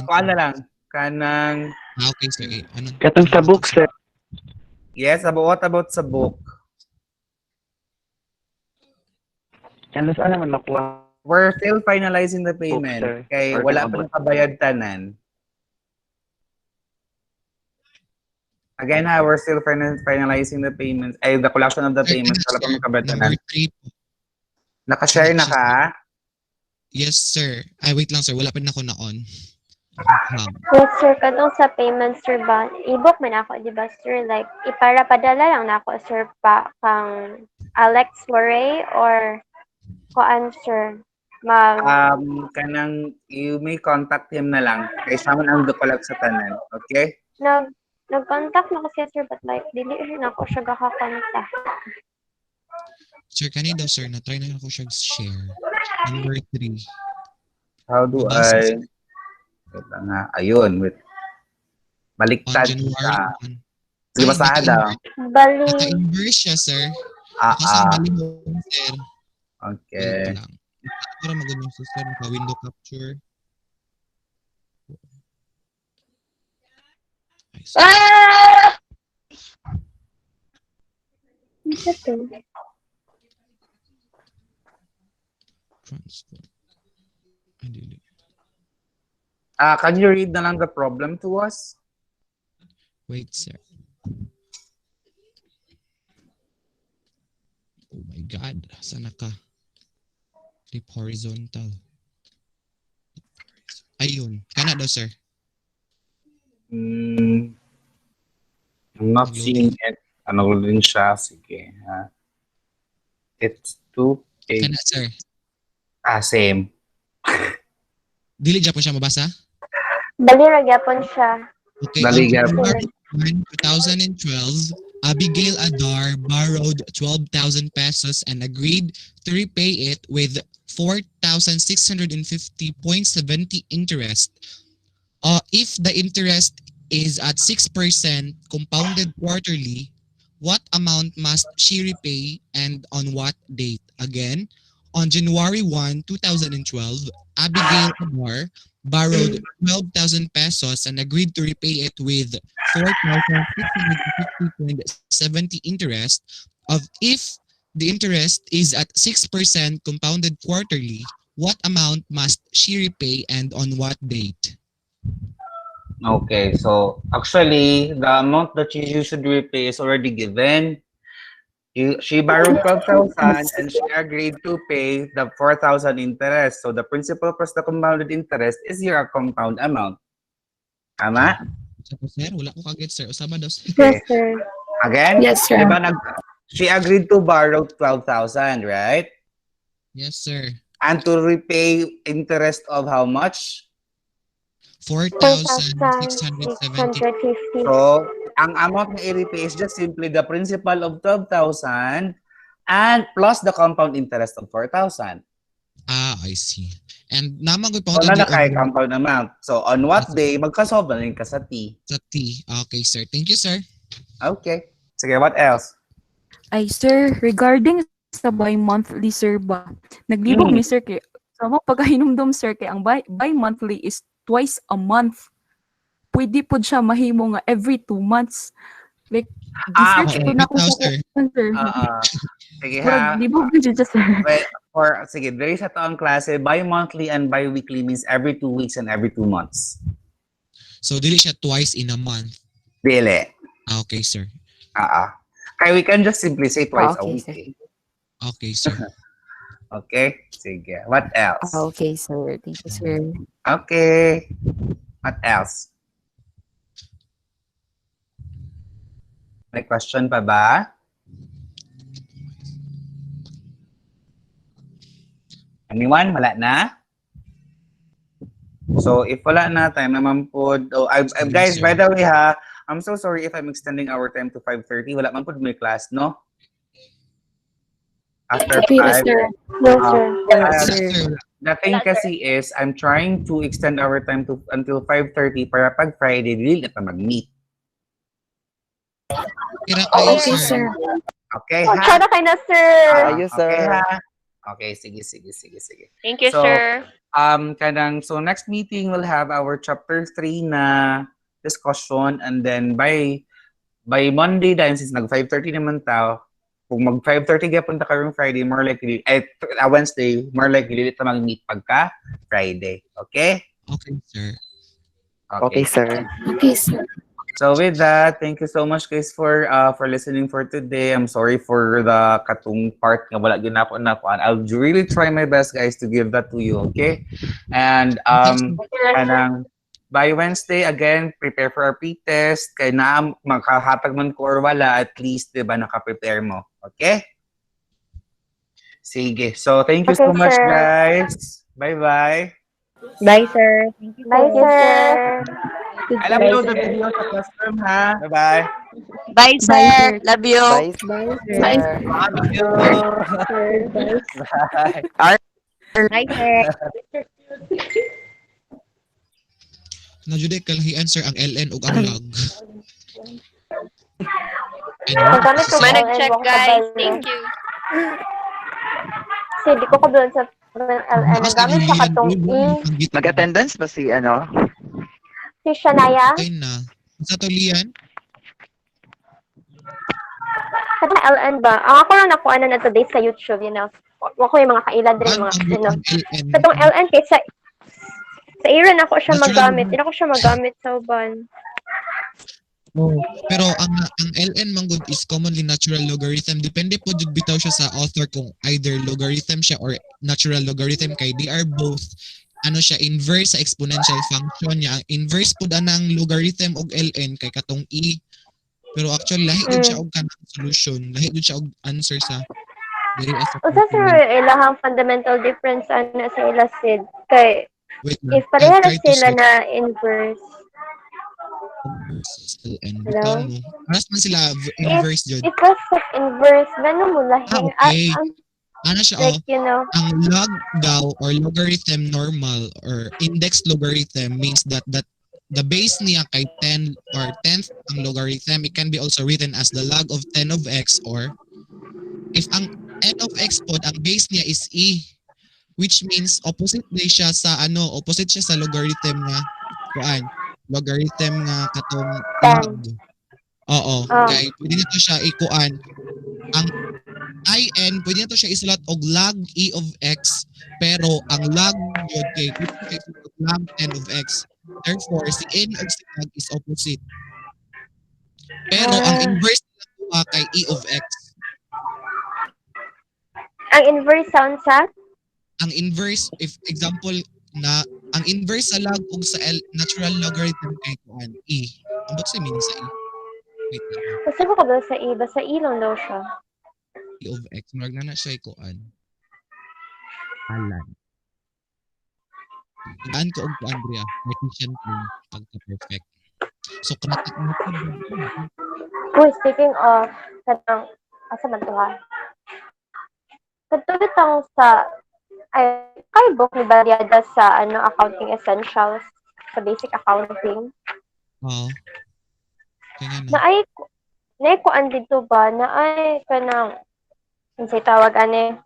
Kuan na lang. Kanang... Okay, sir. Anong, Katong sa book, sir. Yes, what about sa book? Ano saan naman nakuha? We're still finalizing the payment. Sir. Kaya Or wala pa abot. nakabayad tanan. Again, we're still finalizing the payments. Ay, the collection of the payments. Wala pa nakabayad tanan. Number 3 po. Nakashare na ka? Yes, sir. Ay, wait lang, sir. Wala pa na ako na-on. Yes, sir. Kadong sa payment, sir, ba? I-book man ako, di ba, sir? Like, ipara padala lang na ako, sir, pa kang Alex Moray or kuan, sir? Kanang you may contact him na lang. Kaya siya man ang dukolak sa tanan. Okay? Nag-contact na ko siya, sir, but like, dili rin ako siya gakakanta. Sir, kanina daw, sir. Na-try na ako siya share. Number 3. How do I... Wait lang nga. Ayun. Wait. On Baliktad January siya. 1. Sige, basahan daw. Bali, Naka-inverse siya, sir. Ah, Kasi ah. bali mo, sir. Okay. Wait lang. Para magandang sa sir. Naka-window capture. Ay, sir. isa to. Transport. Ay, dili. Can you read na lang the problem to us? Wait, sir. Oh my God. Sana ka? Flip horizontal. Ayun. Kana daw, sir. I'm not seeing it. Ano rin siya? Sige. It's 2 Kana, pages. sir. Same. Dili dyan po siya mabasa? Bali, ragyapon siya. Okay, Dali, on Gab. January 1, 2012, Abigail Adar borrowed 12,000 pesos and agreed to repay it with 4,650.70 interest. If the interest is at 6% compounded quarterly, what amount must she repay and on what date? Again, on January 1, 2012, Abigail Adar borrowed 12,000 pesos and agreed to repay it with 4,650.70 interest. If the interest is at 6% compounded quarterly, what amount must she repay and on what date? Okay, so actually, the amount that you should repay is already given. She borrowed 12,000 and she agreed to pay the 4,000 interest. So the principal plus the compounded interest is your compound amount. Tama? Sir, wala ko kaget, sir. Usaba daw, sir. Yes, sir. Again? Yes, sir. Diba she agreed to borrow 12,000, right? Yes, sir. And to repay interest of how much? 4,670. 4,650. So, ang amount na i-repay is just simply the principal of 12,000 and plus the compound interest of 4,000. I see. And naman ko So, na kay compound amount. So, on what day, magkasolve na rin ka sa T. Sa T. Okay, sir. Thank you, sir. Okay. Sige, what else? Ay, sir, regarding sa bi-monthly, sir ba? Naglibog ni sir kay sa mga pagkahinumdum, sir, kay ang bi-monthly is twice a month. Pwede po siya mahimo nga every 2 months. Like, research okay. po na ko Bitaw, sa sir. sir. Sige Murag ha. libog din siya, sir. Sige, there is a taong klase, bi-monthly and bi-weekly means every 2 weeks and every 2 months. So, dili siya twice in a month. Dili. Okay, sir. Kaya we can just simply say twice a Okay, week. sir. Okay, sir. Okay? Sige. What else? Okay, sir. Thank you, sir. Okay. What else? May question pa ba? Anyone? Wala na? So, if wala na, time naman po. Guys, by the way ha, I'm so sorry if I'm extending our time to 5:30. Wala man po may class, no? After Okay, 5. sir. No, sir. The thing kasi is, I'm trying to extend our time to until 5:30 para pag Friday, dili na pa mag-meet. Kira kayo, Okay, sir. sir. Okay, Oh, ha? tsara kay na, sir. Ayos, sir. Okay, ha? Okay, sige. Thank you, So, sir. so next meeting we'll have our chapter 3 na discussion, and then by Monday dahil since nag 5:30 naman tao, kung mag 5:30 gyapon ta karong Friday, more likely Wednesday, more likely dili ta mag-meet pagka Friday. Okay? Okay, sir. Okay, sir. Okay, sir. So with that, thank you so much guys for listening for today. I'm sorry for the katong part nga wala gyud nako na kuan. I'll really try my best guys to give that to you, okay? And kanang by Wednesday again, prepare for our pre-test kay na makahatag man ko or wala, at least 'di ba naka-prepare mo. Okay? Sige. So thank you so Okay, much sir. guys. Bye-bye. Bye, sir. Thank you, Bye, sir. I'll upload the video sa classroom ha. Bye-bye. Bye, sir. Love you. Bye, Bye. sir. Thank you. Bye. Bye, sir. Najude kalahian, sir, ang LN ug ang log. Nagamit ko ba Nag-check, guys. Thank you. Kasi di ko kabulon sa LN. Nagamit sa katong E. Mag-attendance ba si Si Shania. Okay na. Sa to, Lian? Katong LN ba? Ang ako lang nakuha na today sa YouTube, you know. Wako yung mga kailan rin, mga, you know. LN. Katong LN, kaysa sa Iran ako siya Natural magamit. Hindi ako siya magamit sa uban. Pero ang LN manggod is commonly natural logarithm. Depende po jud bitaw siya sa author kung either logarithm siya or natural logarithm, kay they are both ano siya, inverse sa exponential function niya. Ang inverse po anang logarithm og LN kay katong E. Pero actually lahi gud siya og kanang solution. Lahi gud siya og answer sa very Usa sir, ilahang fundamental difference ana sa ila sid. Kay if pareha na sila na inverse. LN. Hello? Aras man sila inverse jud. If was inverse, ganun mo lahing Okay. Ano siya, like, you know. ang log daw or logarithm normal or index logarithm means that the base niya kay 10 or 10th ang logarithm, it can be also written as the log of 10 of x, or if ang n of x pod, ang base niya is e, which means opposite day siya sa opposite siya sa logarithm nga kuan, logarithm nga katong log. Oo, kay pwede nito siya ikuan. Ang in, pwede na to siya isulat og log e of x, pero ang log yun kay log 10 of x. Therefore, si n of si log is opposite. Pero ang inverse nila kay e of x. Ang inverse sound sa? Ang inverse, if example na, ang inverse sa log ug sa natural logarithm kay kuan e. Ang sa meaning sa e? Wait lang. Kasi ko ba sa E? Basta E lang daw siya. E of x, marag na siya ikuan. Alan. Ilaan ko og Andrea, Cartesian plane, pagka-perfect. So, kratik mo ito. Uy, speaking of, katang, asa man to ha? Katulitang sa, kay book ni Baliada sa, accounting essentials, sa basic accounting. Oo. Kaya Na ay kuan dito ba, na ay kanang, say tawag na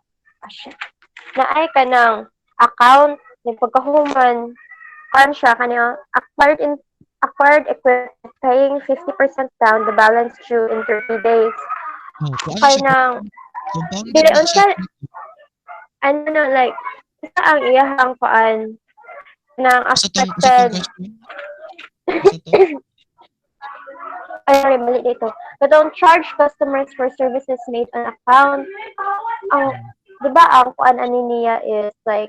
ay kanang account, may pagkahuman, kan siya, kanang acquired equipment, paying 50% down, the balance due in 30 days. Kaya nang, compounded na siya. Like, isa ang iyahang kuan, ng affected, ay, mali dito. But don't charge customers for services made on account. Ang, di ba, ang kuan niya is like,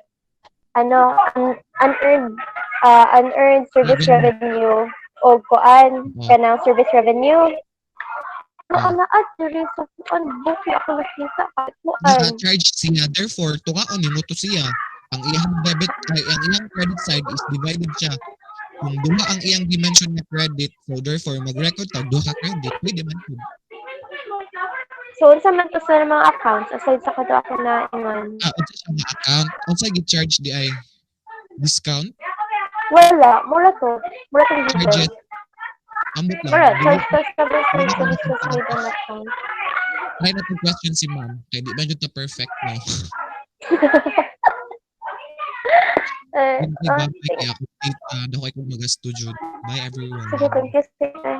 unearned service revenue o kuan, kanang service revenue. At diri sa kuan, book ako nakita. Na-charge siya, therefore, tungaon ni mo to siya. ang iyang debit ay ang iyang credit side is divided siya kung duha ang iyang dimension na credit, so therefore mag-record tag duha ka credit, pwede man po. So, unsa man to sa mga accounts aside sa kato ako na ingon? Unsa siya nga account, unsa gi-charge di ay discount, Wala, mura to. Mura to charges, dito. ambot lang. Mura, Dili, customer dili na services natin made an account. try natin question si ma'am, kaya di ba yun na perfect, no? Hindi ba, kaya ako daw ako mag-studio. Bye everyone. Sige, thank you, sir.